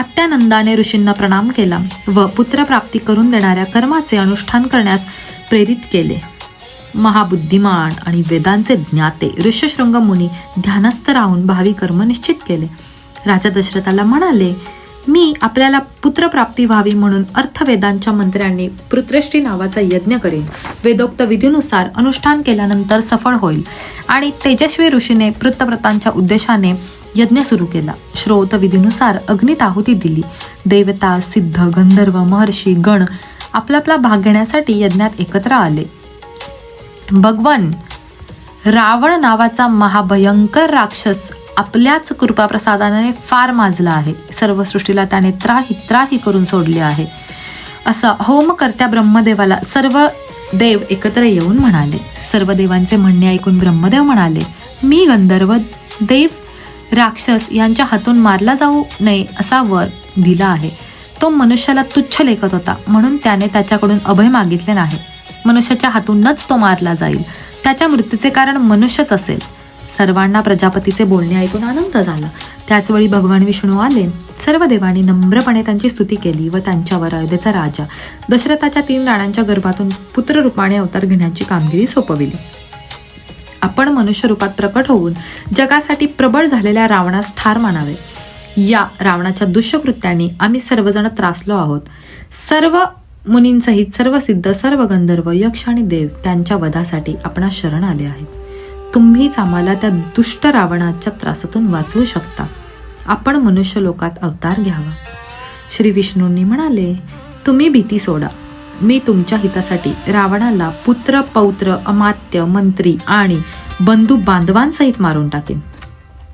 अत्यानंदाने ऋषींना प्रणाम केला व पुत्रप्राप्ती करून देणाऱ्या कर्माचे अनुष्ठान करण्यास प्रेरित केले. महाबुद्धिमान आणि वेदांचे ज्ञाते ऋष्यशृंग मुनी ध्यानस्थ राहून भावी कर्म निश्चित केले. राजा दशरथाला म्हणाले, मी आपल्याला पुत्रप्राप्ती व्हावी म्हणून अर्थवेदांच्या मंत्र्यांनी पुत्रष्टी नावाचा यज्ञ करेन. वेदोक्त विधीनुसार अनुष्ठान केल्यानंतर सफळ होईल. आणि तेजस्वी ऋषीने पृतव्रतांच्या उद्देशाने यज्ञ सुरू केला. श्रोत विधीनुसार अग्नीत आहुती दिली. देवता, सिद्ध, गंधर्व, महर्षी, गण आपला भाग घेण्यासाठी यज्ञात एकत्र आले. भगवान रावण नावाचा महाभयंकर राक्षस आपल्याच कृपाप्रसादाने फार माजला आहे. सर्व सृष्टीला त्याने त्राही करून सोडले आहे, असं होमकर्त्या ब्रह्मदेवाला सर्व देव एकत्र येऊन म्हणाले. सर्व देवांचे म्हणणे ऐकून ब्रह्मदेव म्हणाले, मी गंधर्व देव राक्षस यांच्या हातून मारला जाऊ नये असा वर दिला आहे. तो मनुष्याला तुच्छ लेखत होता, म्हणून त्याने त्याच्याकडून अभय मागितले नाही. मनुष्याच्या हातूनच तो मारला जाईल. त्याच्या मृत्यूचे कारण मनुष्यच असेल. सर्वांना प्रजापतीचे बोलणे ऐकून आनंद झाला. त्याचवेळी भगवान विष्णू आले. सर्व देवांनी नम्रपणे त्यांची स्तुती केली व त्यांच्यावर अयोध्येचा राजा दशरथाच्या 3 राण्यांच्या गर्भातून पुत्ररूपाने अवतार घेण्याची कामगिरी सोपविली. आपण मनुष्य रूपात प्रकट होऊन जगासाठी प्रबळ झालेल्या रावणास ठार मानावे. या रावणाच्या दुष्कृत्याने आम्ही सर्वजण त्रासलो आहोत. सर्व मुनींसहित सर्व सिद्ध, सर्व गंधर्व, यक्ष आणि देव त्यांच्या वधासाठी आपणास शरण आले आहेत. तुम्हीच आम्हाला त्या दुष्ट रावणाच्या त्रासातून वाचवू शकता. आपण मनुष्य लोकात अवतार घ्यावा. श्री विष्णूंनी म्हणाले, तुम्ही भीती सोडा. मी तुमच्या हितासाठी रावणाला पुत्र, पौत्र, अमात्य, मंत्री आणि बंधू बांधवांसहित मारून टाकेन.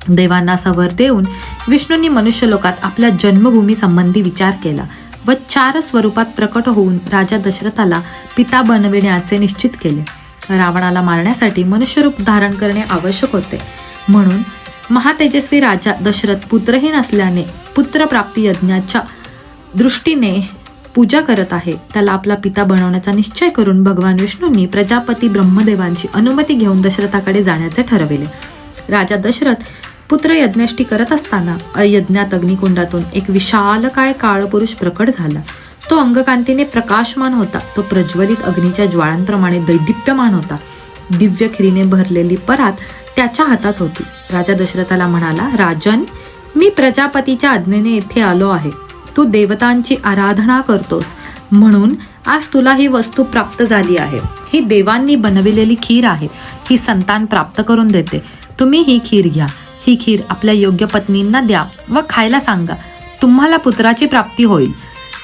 देवांना असा वर देऊन विष्णूंनी मनुष्य लोकात आपल्या जन्मभूमी संबंधी विचार केला व 4 स्वरूपात प्रकट होऊन राजा दशरथाला पिता बनविण्याचे निश्चित केले. रावणाला मारण्यासाठी मनुष्यरूप धारण करणे आवश्यक होते. म्हणून महातेजस्वी राजा दशरथ पुत्रहीन असल्याने पुत्रप्राप्ती यज्ञाच्या दृष्टीने पूजा करत आहे. त्याला आपला पिता बनवण्याचा निश्चय करून भगवान विष्णूंनी प्रजापती ब्रह्मदेवांची अनुमती घेऊन दशरथाकडे जाण्याचे ठरविले. राजा दशरथ पुत्र यज्ञाष्टी करत असताना यज्ञात अग्निकुंडातून एक विशालकाय काळपुरुष प्रकट झाला. तो अंगकांतीने प्रकाशमान होता. तो प्रज्वलित अग्नीच्या ज्वाळांप्रमाणे दैदिप्यमान होता. दिव्य खिरीने भरलेली परात त्याच्या हातात होती. राजा दशरथाला म्हणाला, राजन, मी प्रजापतीच्या आज्ञेने येथे आलो आहे. तू देवतांची आराधना करतोस म्हणून आज तुला ही वस्तू प्राप्त झाली आहे. ही देवांनी बनविलेली खीर आहे. ही संतान प्राप्त करून देते. तुम्ही ही खीर घ्या. ही खीर आपल्या योग्य पत्नींना द्या व खायला सांगा. तुम्हाला पुत्राची प्राप्ती होईल.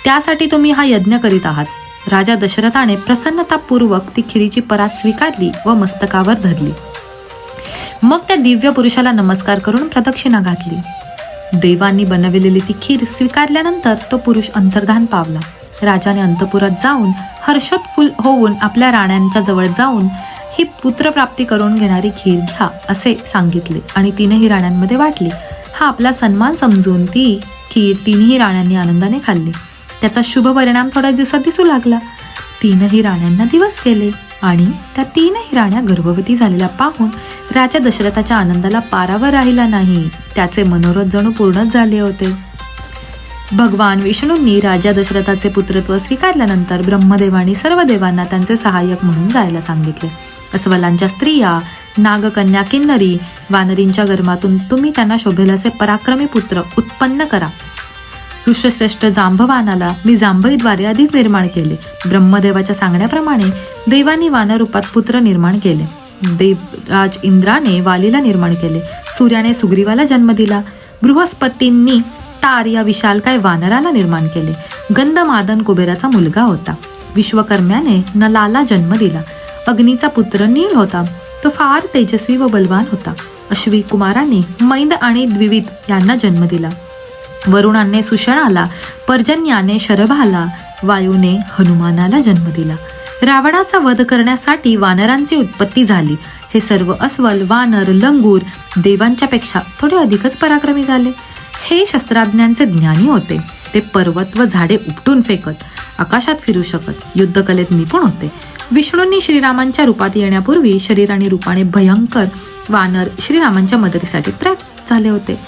त्यासाठी तुम्ही हा यज्ञ करीत आहात. राजा दशरथाने प्रसन्नतापूर्वक ती खिरीची परात स्वीकारली व मस्तकावर धरली. मग त्या दिव्य पुरुषाला नमस्कार करून प्रदक्षिणा घातली. देवांनी बनविलेली ती खीर स्वीकारल्यानंतर तो पुरुष अंतर्धान पावला. राजाने अंतपुरात जाऊन हर्षोत्फुल्ल होऊन आपल्या राण्यांच्या जवळ जाऊन ही पुत्रप्राप्ती करून घेणारी खीर घ्या असे सांगितले आणि 3ही राण्यांमध्ये वाटली. हा आपला सन्मान समजून ती खीर 3ही राण्यांनी आनंदाने खाल्ली. त्याचा शुभ परिणाम थोड्या दिवसात दिसू लागला. 3ही राण्यांना दिवस गेले आणि त्या 3ही राण्या गर्भवती झालेल्या पाहून राजा दशरथाच्या आनंदाला पारावर राहिला नाही. त्याचे मनोरथ जणू पूर्णच झाले होते. भगवान विष्णूंनी राजा दशरथाचे पुत्रत्व स्वीकारल्यानंतर ब्रह्मदेवानी सर्व देवांना त्यांचे सहाय्यक म्हणून जायला सांगितले. अस्वलांच्या स्त्रिया, नागकन्या, किन्नरी, वानरींच्या गर्भातून तुम्ही त्यांना शोभेल असे पराक्रमी पुत्र उत्पन्न करा. ऋषश्रेष्ठ जांबवानाला मी जांभईद्वारे आधीच निर्माण केले. ब्रह्मदेवाच्या सांगण्याप्रमाणे देवांनी वानर रूपात पुत्र निर्माण केले. देवराज इंद्राने वालीला निर्माण केले. सूर्याने सुग्रीवाला जन्म दिला. बृहस्पतींनी तार या विशालकाय वानराला निर्माण केले. गंधमादन कुबेराचा मुलगा होता. विश्वकर्म्याने नलाला जन्म दिला. अग्नीचा पुत्र नील होता. तो फार तेजस्वी व बलवान होता. अश्वी कुमाराने मैंद आणि द्विविद यांना जन्म दिला. वरुणाने सुषणाला, पर्जन्याने शरभाला, वायूने हनुमानाला जन्म दिला. रावणाचा वध करण्यासाठी वानरांची उत्पत्ती झाली. हे सर्व अस्वल, वानर, लंगूर देवांच्या पेक्षा थोडे अधिकच पराक्रमी झाले. हे शस्त्राज्ञांचे ज्ञानी होते. ते पर्वत व झाडे उपटून फेकत, आकाशात फिरू शकत, युद्धकलेत निपुण होते. विष्णूंनी श्रीरामांच्या रूपात येण्यापूर्वी शरीर आणि रूपाने भयंकर वानर श्रीरामांच्या मदतीसाठी प्रयत्न झाले होते.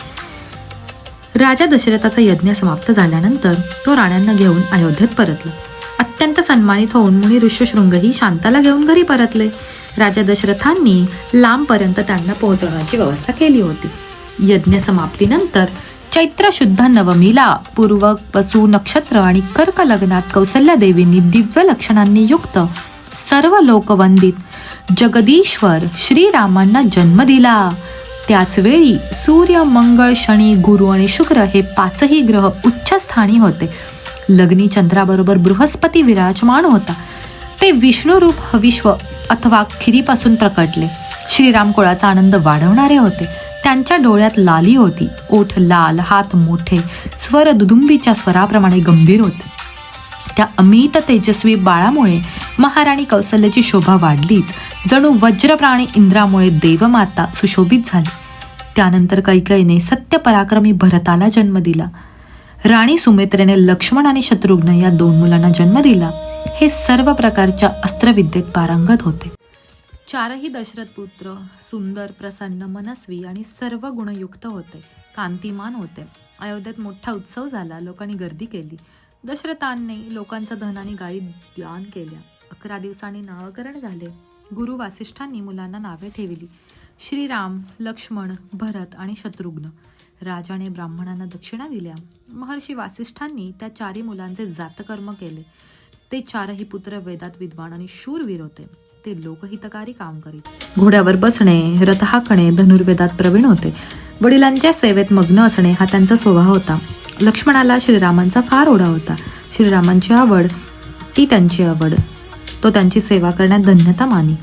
राजा दशरथाचा यज्ञ समाप्त झाल्यानंतर तो राण्यांना घेऊन अयोध्येत परतला. अत्यंत सन्मानित होऊन मुनी ऋष्यशृंगही शांताला घेऊन घरी परतले. राजा दशरथांनी लांबपर्यंत त्यांना पोहोचवण्याची व्यवस्था केली होती. यज्ञ समाप्तीनंतर चैत्र शुद्ध नवमीला पूर्व वसू नक्षत्र आणि कर्क लग्नात कौसल्या देवींनी दिव्य लक्षणांनी युक्त सर्व लोकवंदित जगदीश्वर श्रीरामांना जन्म दिला. त्याच वेळी सूर्य, मंगळ, शनी, गुरु आणि शुक्र हे पाचही ग्रह उच्च स्थानी होते. लग्नी चंद्राबरोबर बृहस्पती विराजमान होता. ते विष्णू रूप हविष्व अथवा खिरीपासून प्रकटले. श्रीराम कुळाचा आनंद वाढवणारे होते. त्यांच्या डोळ्यात लाली होती, ओठ लाल, हात मोठे, स्वर दुदुंबीच्या स्वराप्रमाणे गंभीर होते. त्या अमित तेजस्वी बाळामुळे महाराणी कौसल्याची शोभा वाढलीच. जणू वज्रप्राणी इंद्रामुळे देवमाता सुशोभित झाली. त्यानंतर कैकेयीने सत्य पराक्रमी भरताला जन्म दिला. राणी सुमित्रेने लक्ष्मण आणि शत्रुघ्न या 2 मुलांना जन्म दिला. हे सर्व प्रकारच्या अस्त्रविद्येत पारंगत होते. 4ही दशरथ पुत्र सुंदर, प्रसन्न, मनस्वी आणि सर्व गुणयुक्त होते. कांतिमान होते. अयोध्येत मोठा उत्सव झाला. लोकांनी गर्दी केली. दशरथांनी लोकांचा धन आणि गायी दान केल्या. 11 दिवसांनी नामकरण झाले. गुरु वासिष्ठांनी मुलांना नावे ठेवली. श्रीराम, लक्ष्मण, भरत आणि शत्रुघ्न. राजाने ब्राह्मणांना दक्षिणा दिल्या. महर्षी वासिष्ठांनी त्या 4ही मुलांचे जातकर्म केले. ते 4ही पुत्र वेदात विद्वान आणि शूरवीर होते. ते लोकहितकारी काम करीत. घोड्यावर बसणे, रथ हाकणे, धनुर्वेदात प्रवीण होते. वडिलांच्या सेवेत मग्न असणे हा त्यांचा स्वभाव होता. लक्ष्मणाला श्रीरामांचा फार ओढा होता. श्रीरामांची आवड ती त्यांची आवड. तो त्यांची सेवा करण्यात धन्यता मानी.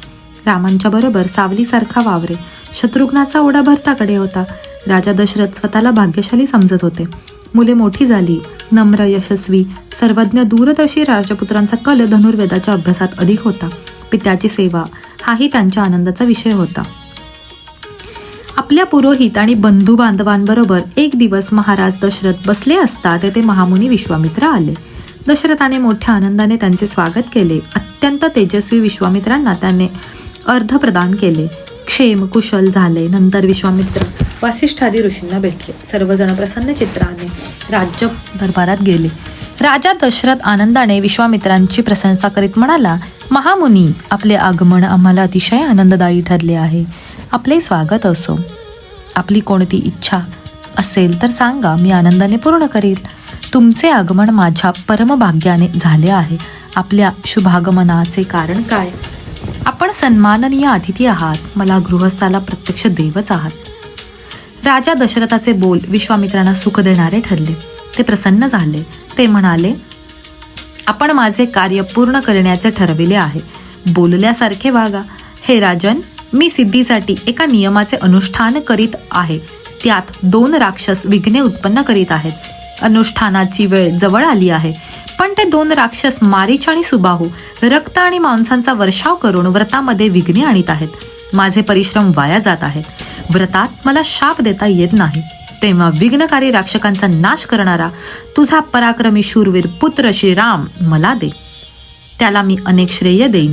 रामांच्या बरोबर सावलीसारखा वावरे. शत्रुघ्नाचा ओढा भरताकडे होता. राजा दशरथ स्वतःला भाग्यशाली समजत होते. मुले मोठी झाली. नम्र, यशस्वी, सर्वज्ञ, दूरदर्शी राजपुत्रांचा कल धनुर्वेदाच्या अभ्यासात अधिक होता. पित्याची सेवा हाही त्यांच्या आनंदाचा विषय होता. आपल्या पुरोहित आणि बंधू बांधवांबरोबर एक दिवस महाराज दशरथ बसले असता तेथे महामुनी विश्वामित्र आले. दशरथाने मोठ्या आनंदाने त्यांचे स्वागत केले. अत्यंत तेजस्वी विश्वामित्रांना त्याने अर्ध प्रदान केले. क्षेम कुशल झाले. नंतर विश्वामित्र वासिष्ठादी ऋषींना भेटले. सर्वजण प्रसन्न चित्राने राज्य दरबारात गेले. राजा दशरथ आनंदाने विश्वामित्रांची प्रशंसा करीत म्हणाला, महामुनी, आपले आगमन आम्हाला अतिशय आनंददायी ठरले आहे. आपले स्वागत असो. आपली कोणती इच्छा असेल तर सांगा, मी आनंदाने पूर्ण करील. तुमचे आगमन माझ्या परमभाग्याने झाले आहे. आपल्या शुभागमनाचे कारण काय? आपण सन्माननीय अतिथी आहात. मला गृहस्थाला प्रत्यक्ष देवच आहात. राजा दशरथाचे बोल विश्वामित्रांना सुख देणारे ठरले. ते प्रसन्न झाले. ते म्हणाले, आपण माझे कार्य पूर्ण करण्याचे ठरविले आहे. बोलल्यासारखे वागा. हे राजन, मी सिद्धीसाठी एका नियमाचे अनुष्ठान करीत आहे. त्यात 2 राक्षस विघ्ने उत्पन्न करीत आहेत. अनुष्ठानाची वेळ जवळ आली आहे. पण ते 2 राक्षस मारीच आणि सुबाहू रक्त आणि मांसांचा वर्षाव करून व्रतामध्ये विघ्ने आणीत आहेत. माझे परिश्रम वाया जात आहेत. व्रतात मला शाप देता येत नाही. तेव्हा विघ्नकारी राक्षकांचा नाश करणारा तुझा पराक्रमी शूरवीर पुत्र श्रीराम मला दे. त्याला मी अनेक श्रेय देईन.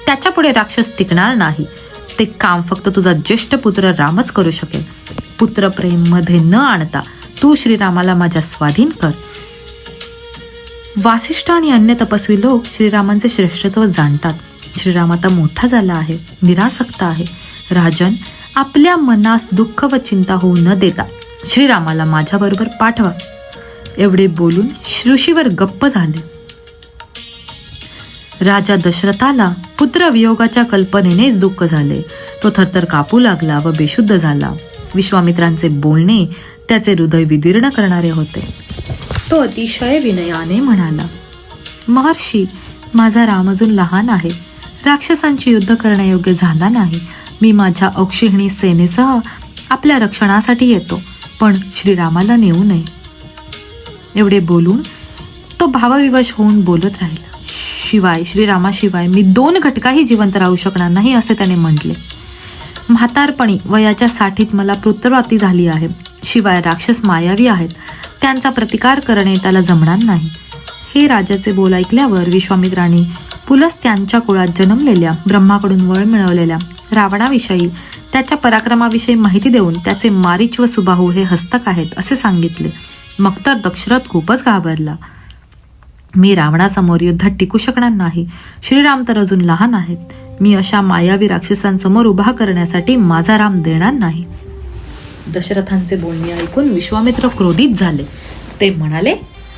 त्याच्यापुढे राक्षस टिकणार नाही. ते काम फक्त तुझा ज्येष्ठ पुत्र रामच करू शकेल. पुत्रप्रेम मध्ये न आणता तू श्रीरामाला माझ्या स्वाधीन कर. वासिष्ठ आणि अन्य तपस्वी लोक श्रीरामांचे श्रेष्ठत्व जाणतात. श्रीराम आता मोठा झाला आहे, निरासक्त आहे. राजन, आपल्या मनास दुःख व चिंता होऊ न देता श्रीरामाला माझ्याबरोबर पाठवा. एवढे बोलून ऋषीवर गप्प झाले. राजा दशरथाला पुत्रवियोगाच्या कल्पनेनेच दुःख झाले. तो थरथर कापू लागला व बेशुद्ध झाला. विश्वामित्रांचे बोलणे त्याचे हृदय विदीर्ण करणारे होते. तो अतिशय विनयाने म्हणाला, महर्षी, माझा राम अजून लहान आहे. राक्षसांची युद्ध करण्यायोग्य झाला नाही. मी माझ्या अक्षिहिणी सेनेसह आपल्या रक्षणासाठी येतो, पण श्रीरामाला नेऊ नये. एवढे बोलून तो भावविवश होऊन बोलत राहिला. शिवाय श्रीरामाशिवाय मी 2 घटकाही जिवंत राहू शकणार नाही असे त्याने म्हटले. म्हातारपणी वयाच्या 60ीत मला पुत्रप्राप्ती झाली आहे. शिवाय राक्षस मायावी आहेत. त्यांचा प्रतिकार करणे त्याला जमणार नाही. हे राजाचे बोल ऐकल्यावर विश्वामित्रांनी पुलस त्यांच्या कुळात जन्मलेल्या ब्रह्माकडून वळ मिळवलेल्या रावणाविषयी त्याच्या पराक्रमाविषयी माहिती देऊन त्याचे मारीच व सुबाहू हे हस्तक आहेत असे सांगितले. मग तर दशरथ खूपच घाबरला. मी रावणासमोर युद्धात टिकू शकणार नाही. श्रीराम तर अजून लहान आहेत. मी अशा मायावी राक्षसांसमोर उभा करण्यासाठी माझा राम देणार नाही. दशरथांचे बोलणे ऐकून विश्वामित्र क्रोधित झाले. ते म्हणाले,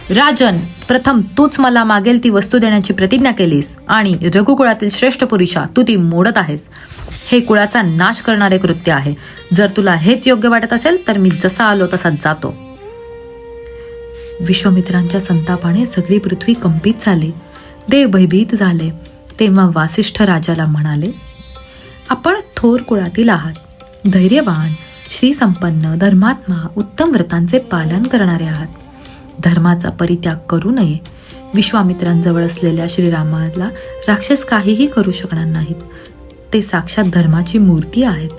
राजन, प्रथम तूच मला मागेल ती वस्तू देण्याची प्रतिज्ञा केलीस आणि रघुकुळातील श्रेष्ठ पुरुषा तू ती मोडत आहेस. हे कुळाचा नाश करणारे कृत्य आहे. जर तुला हेच योग्य वाटत असेल तर मी जसा आलो तसा जातो. विश्वामित्रांच्या संतापाने सगळी पृथ्वी कंपित झाली. देव भयभीत झाले. तेव्हा वासिष्ठ राजाला म्हणाले, आपण थोर कुळातील आहात. धैर्यवान, श्रीसंपन्न, धर्मात्मा, उत्तम व्रतांचे पालन करणारे आहात. धर्माचा परित्याग करू नये. विश्वामित्रांजवळ असलेल्या श्रीरामाला राक्षस काहीही करू शकणार नाहीत. ते साक्षात धर्माची मूर्ती आहेत.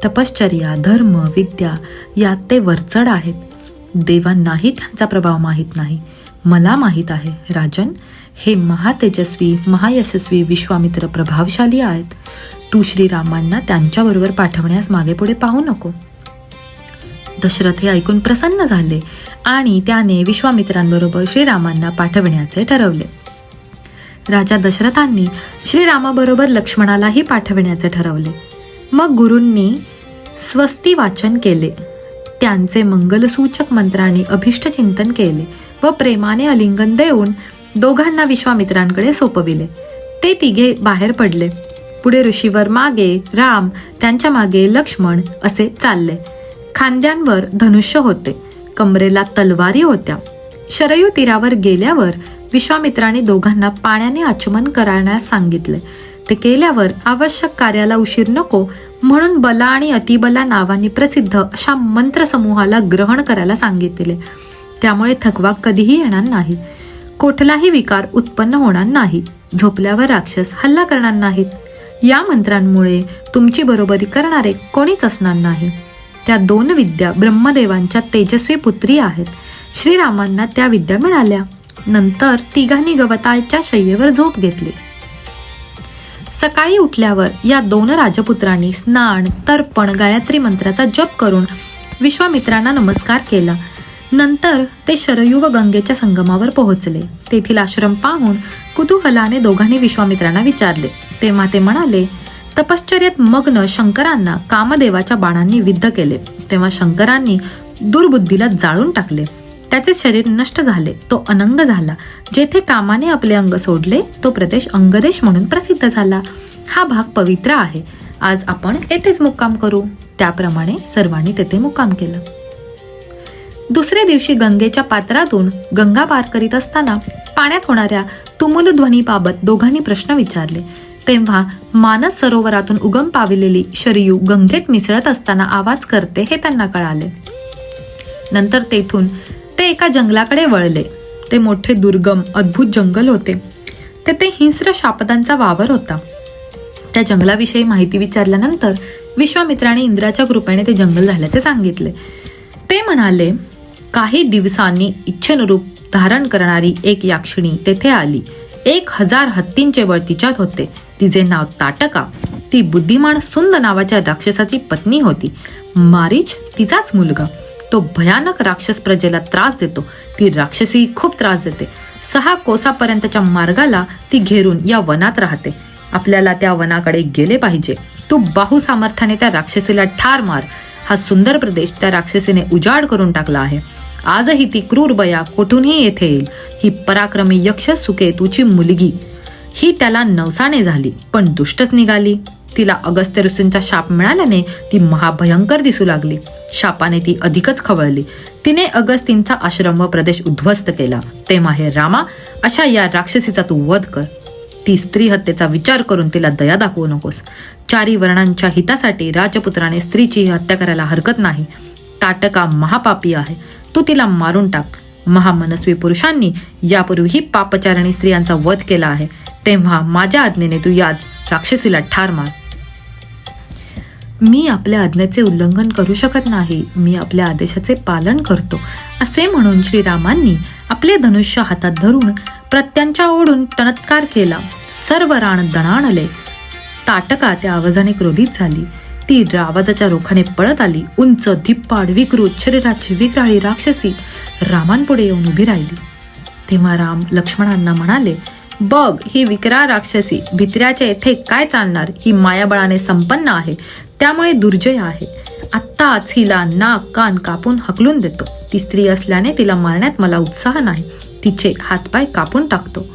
तपश्चर्या, धर्म, विद्या यात ते वरचढ आहेत. देवांनाही त्यांचा प्रभाव माहीत नाही. मला माहीत आहे. राजन, हे महातेजस्वी, महायशस्वी विश्वामित्र प्रभावशाली आहेत. तू श्रीरामांना त्यांच्याबरोबर पाठवण्यास मागे पुढे पाहू नको. दशरथ हे ऐकून प्रसन्न झाले आणि त्याने विश्वामित्रांबरोबर श्रीरामांना पाठवण्याचे ठरवले. राजा दशरथांनी श्रीरामाबरोबर लक्ष्मणालाही पाठवण्याचे ठरवले. मग गुरूंनी स्वस्ती वाचन केले. त्यांचे मंगलसूचक मंत्रांनी अभिष्ट चिंतन केले व प्रेमाने आलिंगन देऊन दोघांना विश्वामित्रांकडे सोपविले. ते तिघे बाहेर पडले. पुढे ऋषीवर मागे राम, त्यांच्या मागे लक्ष्मण असे चालले. खांद्यांवर धनुष्य होते. कमरेला तलवारी होत्या. शरयू तीरावर गेल्यावर विश्वामित्रांनी दोघांना पाण्याने आचमन करण्यास सांगितले. ते केल्यावर आवश्यक कार्याला उशीर नको म्हणून बला आणि अतिबला नावाने प्रसिद्ध अशा मंत्रसमूहाला ग्रहण करायला सांगितले. त्यामुळे थकवा कधीही येणार नाही. कोठलाही विकार उत्पन्न होणार नाही. झोपल्यावर राक्षस हल्ला करणार नाहीत. या मंत्रांमुळे तुमची बरोबरी करणारे कोणीच असणार नाही. त्या 2 विद्या ब्रह्मदेवांच्या तेजस्वी पुत्री आहेत. श्रीरामांना त्या विद्या मिळाल्या. नंतर तिघांनी गवताच्या शय्येवर झोप घेतली. सकाळी उठल्यावर या 2 राजपुत्रांनी स्नान, तर्पण, गायत्री मंत्राचा जप करून विश्वामित्रांना नमस्कार केला. नंतर ते शरयू व गंगेच्या संगमावर पोहोचले. तेथील आश्रम पाहून कुतूहलाने दोघांनी विश्वामित्रांना विचारले. तेव्हा ते म्हणाले, तपश्चर्येत मग्न शंकरांना कामदेवाच्या बाणांनी विद्ध केले. तेव्हा शंकरांनी दुर्बुद्धीला जाळून टाकले. त्याचे शरीर नष्ट झाले. तो अनंग झाला. जेथे कामाने आपले अंग सोडले तो प्रदेश अंगदेश म्हणून प्रसिद्ध झाला. हा भाग पवित्र आहे. आज आपण येथेच मुक्काम करू. त्याप्रमाणे सर्वांनी तेथे मुक्काम केला. दुसऱ्या दिवशी गंगेच्या पात्रातून गंगा पार करीत असताना पाण्यात होणाऱ्या तुमुल ध्वनीबाबत दोघांनी प्रश्न विचारले. तेव्हा मानस सरोवरातून उगम पावलेली शरयू गंगेत मिसळत असताना आवाज करते हे त्यांना कळाले. नंतर तेथून ते एका जंगलाकडे वळले. ते मोठे दुर्गम अद्भुत जंगल होते. तेथे हिंस्र शापदांचा वावर होता. त्या जंगलाविषयी माहिती विचारल्यानंतर विश्वामित्राने इंद्राच्या कृपेने ते जंगल झाल्याचे सांगितले. ते म्हणाले, काही दिवसांनी इच्छेनुरूप धारण करणारी एक याक्षिणी तेथे आली. 1000 हत्तींचे बळ तिच्यात होते. तिचे नाव ताटका. ती बुद्धिमान सुंद नावाच्या राक्षसाची पत्नी होती. मारीच तिचाच मुलगा. तो भयानक राक्षस प्रजेला त्रास देतो. ती राक्षसी खूप त्रास देते. 6 कोसापर्यंतच्या मार्गाला ती घेरून या वनात राहते. आपल्याला त्या वनाकडे गेले पाहिजे. तू बाहू सामर्थ्याने त्या राक्षसीला ठार मार. हा सुंदर प्रदेश त्या राक्षसीने उजाड करून टाकला आहे. आजही ती क्रूर बया कोठूनही येथे येईल. ही पराक्रमी यक्ष सुकेतूची मुलगी. ही त्याला नवसाने झाली पण दुष्टच निघाली. तिला अगस्त्य ऋषींचा शाप मिळाल्याने ती महाभयंकर दिसू लागली. शापाने ती अधिकच खवळली. तिने अगस्तींचा आश्रम व प्रदेश उद्ध्वस्त केला. तेव्हा हे रामा, अशा या राक्षसीचा तू वध कर. ती स्त्री हत्येचा विचार करून तिला दया दाखवू नकोस. 4 वर्णांच्या हितासाठी राजपुत्राने स्त्रीची हत्या करायला हरकत नाही. ताटका महापापी आहे. तू तिला मारून टाक. महामनस्वी पुरुषांनी यापूर्वीही पापचारणी स्त्रियांचा वध केला आहे. तेव्हा माझ्या आज्ञेने तू याच राक्षसीला ठार मार. मी आपल्या आज्ञेचे उल्लंघन करू शकत नाही. मी आपल्या आदेशाचे पालन करतो असे म्हणून श्रीरामांनी आपले धनुष्य हातात धरून प्रत्यांच्या ओढून टणत्कार केला. सर्व रान दणाणले. ताटका त्या आवाजाने क्रोधित झाली. ती आवाजाच्या रोखाने पळत आली. उंच, धिप्पाड, विकृत शरीराची विक्राळी राक्षसी रामांपुढे येऊन उभी राहिली. तेव्हा राम लक्ष्मणांना म्हणाले, बघ, ही विक्राळ राक्षसी भित्र्याच्या येथे काय चालणार. ही मायाबळाने संपन्न आहे, त्यामुळे दुर्जय आहे. आत्ताच हिला नाक कान कापून हकलून देतो. ती स्त्री असल्याने तिला मारण्यात मला उत्साह नाही. तिचे हातपाय कापून टाकतो.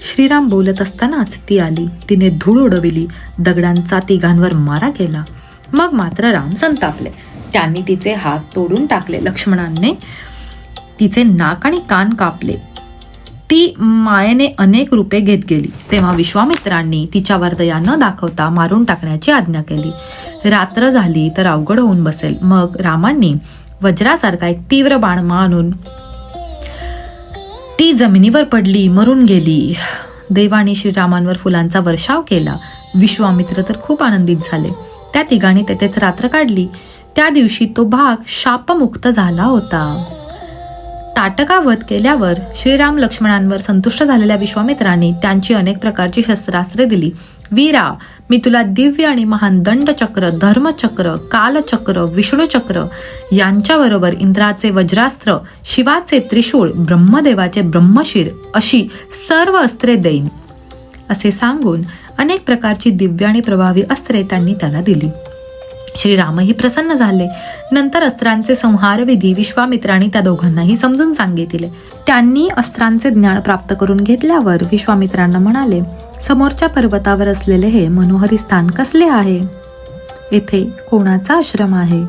श्रीराम बोलत असतानाच ती आली. तिने धूळ उडविली. दगडांचा तिघांवर मारा केला. मग मात्र राम संतापले. त्यांनी तिचे हात तोडून टाकले. लक्ष्मणाने तिचे नाक आणि कान कापले. ती मायेने अनेक रूपे घेत गेली. तेव्हा विश्वामित्रांनी तिच्यावर दया न दाखवता मारून टाकण्याची आज्ञा केली. रात्र झाली तर अवघड होऊन बसेल. मग रामांनी वज्रासारखा एक तीव्र बाण मारून ती जमिनीवर पडली, मरून गेली. देवाने श्रीरामांवर फुलांचा वर्षाव केला. विश्वामित्र तर खूप आनंदित झाले. त्या तिघांनी तेथेच रात्र काढली. त्या दिवशी तो भाग शापमुक्त झाला होता. ताटका वध केल्यावर श्रीराम लक्ष्मणांवर संतुष्ट झालेल्या विश्वामित्रांनी त्यांची अनेक प्रकारची शस्त्रास्त्रे दिली. वीरा, मी तुला दिव्य आणि महान दंडचक्र, धर्मचक्र, कालचक्र, विष्णुचक्र यांच्याबरोबर इंद्राचे वज्रास्त्र, शिवाचे त्रिशूळ, ब्रह्मदेवाचे ब्रह्मशीर अशी सर्व अस्त्रे देईन असे सांगून अनेक प्रकारची दिव्य आणि प्रभावी अस्त्रे त्यांनी त्याला दिली. श्रीरामही प्रसन्न झाले. नंतर अस्त्रांचे संहार विधी विश्वामित्रांनी त्या दोघांनाही समजून सांगितले. त्यांनी अस्त्रांचे ज्ञान प्राप्त करून घेतल्यावर विश्वामित्रांना म्हणाले, समोरच्या पर्वतावर असलेले हे मनोहरी स्थान कसले आहे? येथे कोणाचा आश्रम आहे?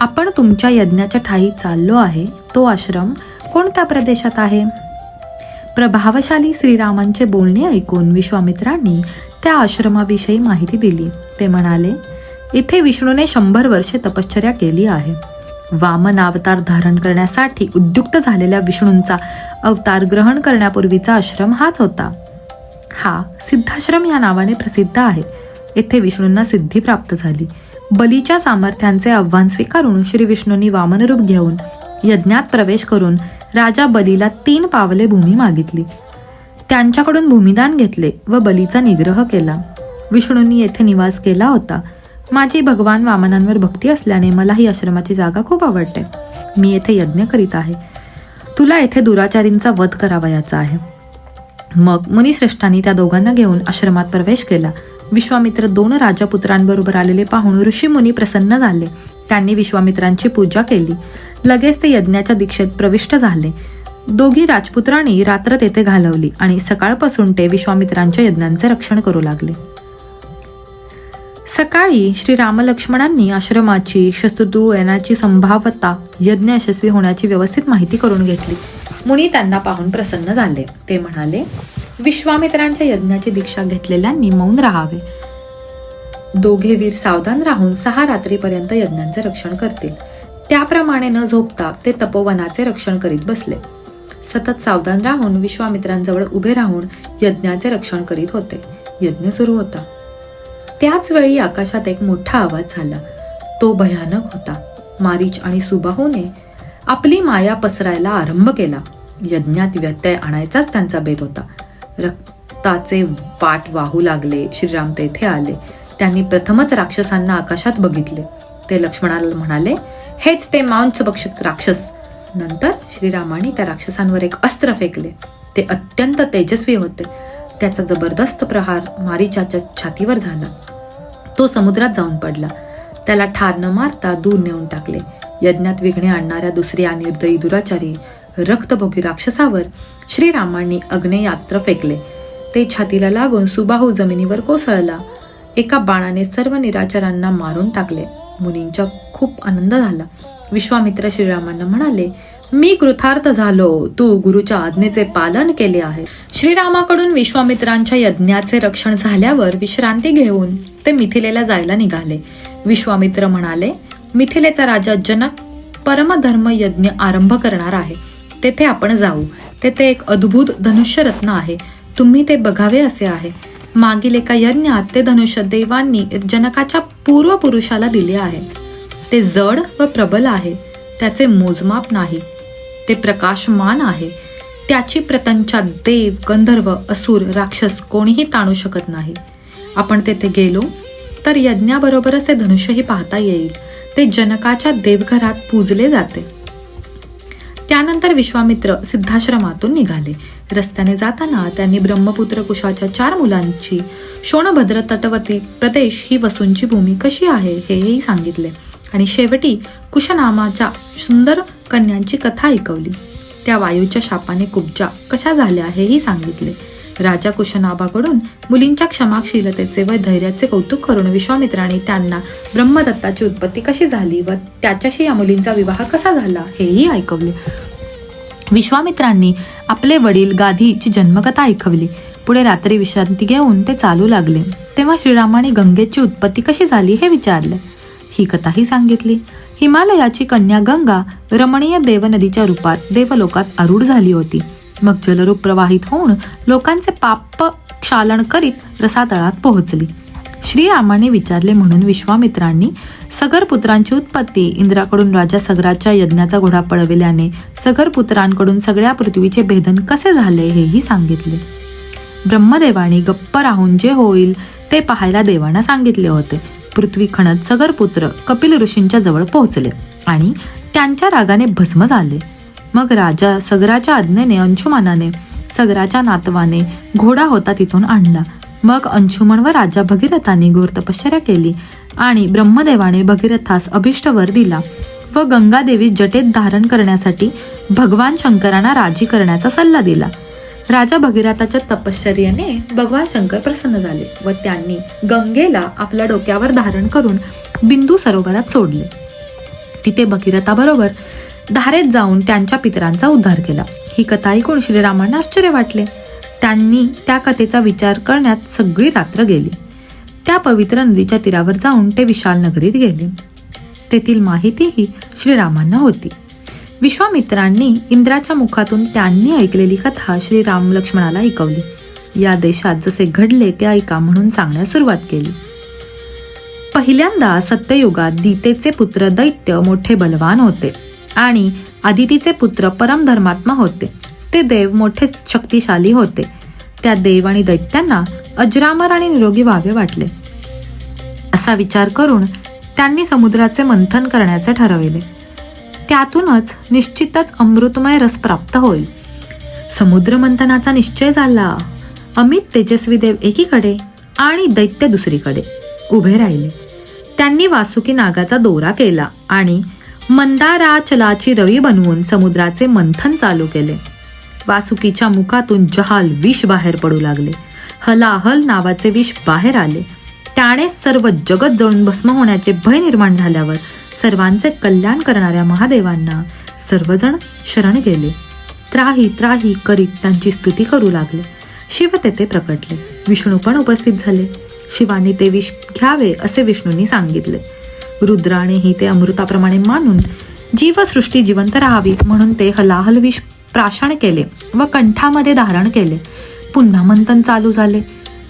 आपण तुमच्या यज्ञाच्या ठाई चाललो आहे. तो आश्रम कोणत्या प्रदेशात आहे? प्रभावशाली श्रीरामांचे बोलणे ऐकून विश्वामित्रांनी त्या आश्रमाविषयी माहिती दिली. ते म्हणाले, इथे विष्णूने 100 वर्षे तपश्चर्या केली आहे. वामन अवतार धारण करण्यासाठी उद्युक्त झालेल्या विष्णूंचा अवतार ग्रहण करण्यापूर्वीचा आश्रम हाच होता. हा सिद्धाश्रम या नावाने प्रसिद्ध आहे. येथे विष्णूंना सिद्धी प्राप्त झाली. बलीच्या सामर्थ्यांचे आव्हान स्वीकारून श्री विष्णूंनी वामन रूप घेऊन यज्ञात प्रवेश करून राजा बलीला 3 पावले भूमी मागितली. त्यांच्याकडून भूमिदान घेतले व बलीचा निग्रह केला. विष्णूंनी येथे निवास केला होता. माझी भगवान वामनांवर भक्ती असल्याने मला ही आश्रमाची जागा खूप आवडते. मी येथे यज्ञ करीत आहे. तुला येथे दुराचारींचा वध करावयाचा आहे. मग मुनिश्रेष्ठांनी त्या दोघांना घेऊन आश्रमात प्रवेश केला. विश्वामित्र 2 राजपुत्रांबरोबर आलेले पाहून ऋषी मुनी प्रसन्न झाले. त्यांनी विश्वामित्रांची पूजा केली. लगेच ते यज्ञाच्या दीक्षेत प्रविष्ट झाले. दोघी राजपुत्रांनी रात्र तेथे घालवली आणि सकाळपासून ते विश्वामित्रांच्या यज्ञांचे रक्षण करू लागले. सकाळी श्री रामलक्ष्मणांनी आश्रमाची, शस्त्रदूळ येण्याची संभाव्यता, यज्ञ यशस्वी होण्याची व्यवस्थित माहिती करून घेतली. मुनी त्यांना पाहून प्रसन्न झाले. ते म्हणाले, विश्वामित्रांच्या यज्ञाची दीक्षा घेतलेल्यांनी मौन राहावे. दोघे वीर सावधान राहून 6 रात्रीपर्यंत यज्ञांचे रक्षण करतील. त्याप्रमाणे न झोपता ते तपोवनाचे रक्षण करीत बसले. सतत सावधान राहून विश्वामित्रांजवळ उभे राहून यज्ञाचे रक्षण करीत होते. यज्ञ सुरू होता. त्याच वेळी आकाशात एक मोठा आवाज झाला. तो भयानक होता. मारीच आणि सुबाहूने आपली माया पसरायला आरंभ केला. यज्ञात व्यत्यय आणायचाच त्यांचा बेत होता. रक्ताचे पाट वाहू लागले. श्रीराम तेथे आले. त्यांनी प्रथमच राक्षसांना आकाशात बघितले. ते लक्ष्मणाला म्हणाले, हेच ते मांसभक्षक राक्षस. नंतर श्रीरामांनी त्या राक्षसांवर एक अस्त्र फेकले. ते अत्यंत तेजस्वी होते. त्याचा जबरदस्त प्रहार मारीचाच्या छातीवर झाला. तो समुद्रात जाऊन पडला. त्याला ठार न मारता दूर नेऊन टाकले. यज्ञात विघ्ने आणणाऱ्या दुसऱ्या निर्दयी दुराचारी रक्तभोगी राक्षसावर श्रीरामांनी अग्नेयास्त्र फेकले. ते छातीला लागून सुबाहू जमिनीवर कोसळला. एका बाणाने सर्व निराचारांना मारून टाकले. मुनींचा खूप आनंद झाला. विश्वामित्र श्रीरामांना म्हणाले, मी कृतार्थ झालो. तू गुरुच्या आज्ञेचे पालन केले आहे. श्रीरामाकडून विश्वामित्रांच्या यज्ञाचे रक्षण झाल्यावर विश्रांती घेऊन ते मिथिलेला जायला निघाले. विश्वामित्र म्हणाले, मिथिलेचा राजा जनक परमधर्म यज्ञ आरंभ करणार आहे. तेथे आपण जाऊ. तेथे एक अद्भुत धनुष्य रत्न आहे. तुम्ही ते बघावे असे आहे. मागील एका यज्ञात ते धनुष्य देवांनी जनकाच्या पूर्वपुरुषाला दिले आहे. ते जड व प्रबल आहे. त्याचे मोजमाप नाही. ते प्रकाशमान आहे. त्याची प्रतंचा देव, गंधर्व, असुर, राक्षस कोणीही ताणू शकत नाही. आपण तेथे गेलो तर यज्ञाबरोबरच ते धनुष्यही पाहता येईल. ते जनकाच्या देवघरात पूजले जाते. त्यानंतर विश्वामित्र सिद्धाश्रमातून निघाले. रस्त्याने जाताना त्यांनी ब्रह्मपुत्र कुशाच्या 4 मुलांची शोणभद्र तटवर्ती प्रदेश ही वसूंची भूमी कशी आहे हेही सांगितले आणि शेवटी कुशनामाच्या सुंदर कन्यांची कथा ऐकवली. त्या वायूच्या शापाने कुब्जा कशा झाल्या हेही सांगितले. राजा कुशनाभाकडून मुलींच्या क्षमाशीलतेचे व धैर्याचे कौतुक करून विश्वामित्राने त्यांना ब्रह्मदत्ताची उत्पत्ती कशी झाली व त्याच्याशी या मुलींचा विवाह कसा झाला हेही ऐकवले. विश्वामित्रांनी आपले वडील गाधीची जन्मकथा ऐकवली. पुढे रात्री विश्रांती घेऊन ते चालू लागले तेव्हा श्रीरामाने गंगेची उत्पत्ती कशी झाली हे विचारले. ही कथाही सांगितली. हिमालयाची कन्या गंगा रमणीय देवनदीच्या रूपात देवलोकात आरूढ झाली होती. मग जलरूप प्रवाहित होऊन लोकांचे पाप क्षालन करीत रसातळात पोहोचली. श्रीरामाने विचारले म्हणून विश्वामित्रांनी सगर पुत्रांची उत्पत्ती, इंद्राकडून राजा सगराच्या यज्ञाचा घोडा पळविल्याने सगर पुत्रांकडून सगळ्या पृथ्वीचे भेदन कसे झाले हेही सांगितले. ब्रह्मदेवाने गप्प राहून जे होईल ते पाहायला देवांना सांगितले होते. पृथ्वी खणत सगर पुत्र कपिल ऋषींच्या जवळ पोहोचले आणि त्यांच्या रागाने भस्म झाले. मग राजा सगराच्या आज्ञेने अंशुमनाने सगराच्या नातवाने घोडा होता तिथून आणला. मग अंशुमन व राजा भगीरथाने घोर तपश्चर्या केली आणि ब्रह्मदेवाने भगीरथास अभिष्ट वर दिला व गंगादेवी जटेत धारण करण्यासाठी भगवान शंकरांना राजी करण्याचा सल्ला दिला. राजा भगीरथाच्या तपश्चर्येने भगवान शंकर प्रसन्न झाले व त्यांनी गंगेला आपल्या डोक्यावर धारण करून बिंदू सरोवरात सोडले. तिथे भगीरथाबरोबर धारेत जाऊन त्यांच्या पितरांचा उद्धार केला. ही कथा ऐकून श्रीरामांना आश्चर्य वाटले. त्यांनी त्या कथेचा विचार करण्यात सगळी रात्र गेली. त्या पवित्र नदीच्या तीरावर जाऊन ते विशाल नगरीत गेले. तेथील माहितीही श्रीरामांना होती. विश्वामित्रांनी इंद्राच्या मुखातून त्यांनी ऐकलेली कथा श्रीराम लक्ष्मणाला ऐकवली. या देशात जसे घडले ते ऐका म्हणून सांगण्यास सुरुवात केली. पहिल्यांदा सत्ययुगात दितेचे पुत्र दैत्य मोठे बलवान होते आणि आदितीचे पुत्र परम धर्मात्मा होते. ते देव मोठे शक्तिशाली होते. त्या देव आणि दैत्यांना अजरामर आणि निरोगी व्हावे वाटले. असा विचार करून त्यांनी समुद्राचे मंथन करण्याचे ठरविले. त्यातूनच निश्चितच अमृतमय रस प्राप्त होईल. समुद्र मंथनाचा निश्चय झाला. अमित तेजस्वी देव एकीकडे आणि दैत्य दुसरीकडे उभे राहिले. त्यांनी वासुकी नागाचा दोरा केला आणि मंदाराचलाची रवी बनवून समुद्राचे मंथन चालू केले. वासुकीच्या मुखातून जहाल विष बाहेर पडू लागले. हलाहल नावाचे विष बाहेर आले. त्याने सर्व जगत जळून भस्म होण्याचे भय निर्माण झाल्यावर सर्वांचे कल्याण करणाऱ्या महादेवांना सर्वजण शरण गेले. त्राही त्राही करीत त्यांची स्तुती करू लागले. शिव तेथे प्रकटले. विष्णू पण उपस्थित झाले. शिवाने ते विष घ्यावे असे विष्णूंनी सांगितले. रुद्रानेही ते अमृताप्रमाणे मानून जीवसृष्टी जिवंत राहावी म्हणून ते हलाहल विष प्राशन केले व कंठामध्ये धारण केले. पुन्हा मंथन चालू झाले.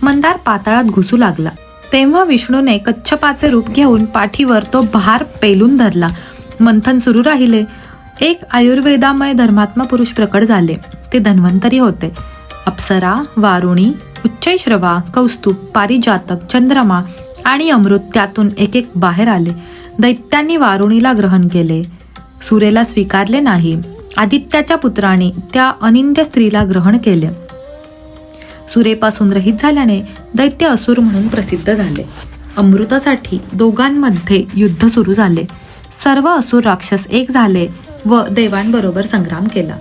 मंदार पाताळात घुसू लागला. तेव्हा विष्णूने कच्छपाचे रूप घेऊन पाठीवर तो भार पेलून धरला. मंथन सुरू राहिले. एक आयुर्वेदामय धर्मात्मा पुरुष प्रकट झाले. ते धन्वंतरी होते. अप्सरा, वारुणी, उच्चैश्रवा, कौस्तुभ, पारिजातक, चंद्रमा आणि अमृत त्यातून एक एक बाहेर आले. दैत्यांनी वारुणीला ग्रहण केले. सुरेला स्वीकारले नाही. आदित्याच्या पुत्राने त्या अनिंद्य स्त्रीला ग्रहण केले. सुरेपासून रहित झाल्याने दैत्य असुर म्हणून प्रसिद्ध झाले. अमृतासाठी दोघांमध्ये युद्ध सुरू झाले. सर्व असुर राक्षस एक झाले व देवांबरोबर संग्राम केला.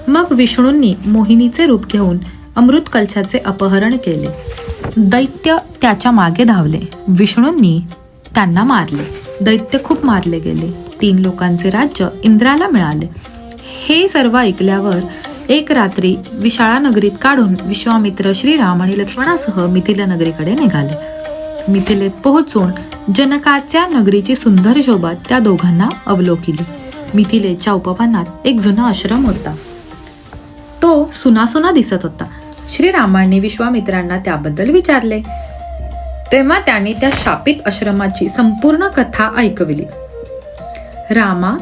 मग विष्णूंनी मोहिनीचे रूप घेऊन अमृत कलशाचे अपहरण केले. दैत्य त्याच्या मागे धावले. विष्णूंनी त्यांना मारले. दैत्य खूप मारले गेले. 3 लोकांचे राज्य इंद्राला मिळाले. हे सर्व ऐकल्यावर एक रात्री विशाळा नगरीत काढून विश्वामित्र श्रीराम आणि लक्ष्मणासह मिथिला नगरीकडे निघाले. मिथिलेत पोहोचून जनकाच्या नगरीची सुंदर शोभा त्या दोघांना अवलोकिली. मिथिलेच्या उपवनात एक जुना आश्रम होता. तो सुनासुना दिसत होता. श्रीरामांनी विश्वामित्रांना त्याबद्दल विचारले. तेव्हा त्यांनी त्या शापित आश्रमाची संपूर्ण कथा ऐकविली. रामा,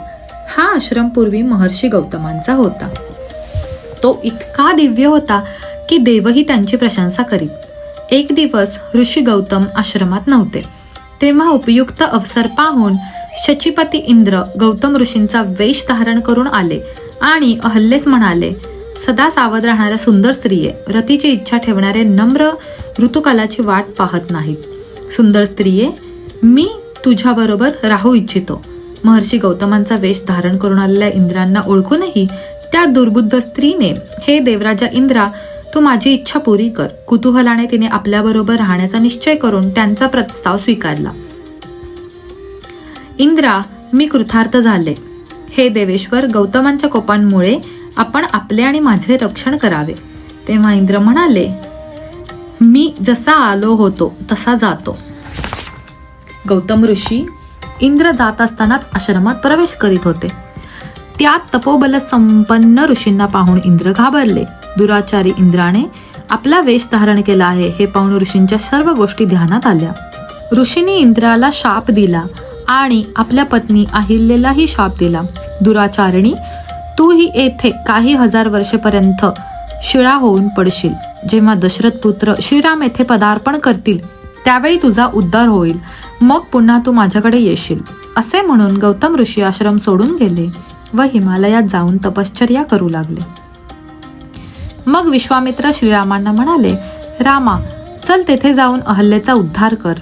हा आश्रम पूर्वी महर्षी गौतमांचा होता. तो इतका दिव्य होता की देवही त्यांची प्रशंसा करीत. एक दिवस ऋषी गौतम आश्रमात नव्हते. तेव्हा उपयुक्त अवसर पाहून शचीपती इंद्र गौतम ऋषींचा वेश धारण करून आले आणि अहल्येस म्हणाले, सदा सावध राहणाऱ्या सुंदर स्त्रिये, रतीची इच्छा ठेवणारे नम्र ऋतुकालाची वाट पाहत नाहीत. सुंदर स्त्रिये, मी तुझ्याबरोबर राहू इच्छितो. महर्षी गौतमांचा वेश धारण करून आलेल्या इंद्रांना ओळखूनही त्या दुर्बुद्ध स्त्रीने, हे देवराजा इंद्रा, तू माझी इच्छा पुरी कर. कुतूहलाने तिने आपल्याबरोबर राहण्याचा निश्चय करून त्यांचा प्रस्ताव स्वीकारला. इंद्रा, मी कृतार्थ झाले. हे देवेश्वर, गौतमांच्या कोपांमुळे आपण आपले आणि माझे रक्षण करावे. तेव्हा इंद्र म्हणाले, मी जसा आलो होतो तसा जातो. गौतम ऋषी इंद्र जात असतानाच आश्रमात प्रवेश करीत होते. त्यात तपोबल संपन्न ऋषींना पाहून इंद्र घाबरले. दुराचारी इंद्राने आपला वेश धारण केला आहे हे पाहून ऋषींच्या सर्व गोष्टी ध्यानात आल्या. ऋषींनी इंद्राला शाप दिला आणि आपल्या पत्नी अहिल्येलाही शाप दिला. दुराचारिणी, तू ही येथे काही हजार वर्षेपर्यंत शिळा होऊन पडशील. जेव्हा दशरथ पुत्र श्रीराम येथे पदार्पण करतील त्यावेळी तुझा उद्धार होईल. मग पुन्हा तू माझ्याकडे येशील. असे म्हणून गौतम ऋषी आश्रम सोडून गेले व हिमालयात जाऊन तपश्चर्या करू लागले. मग विश्वामित्र श्रीरामांना म्हणाले, रामा, चल तेथे जाऊन अहल्येचा उद्धार कर.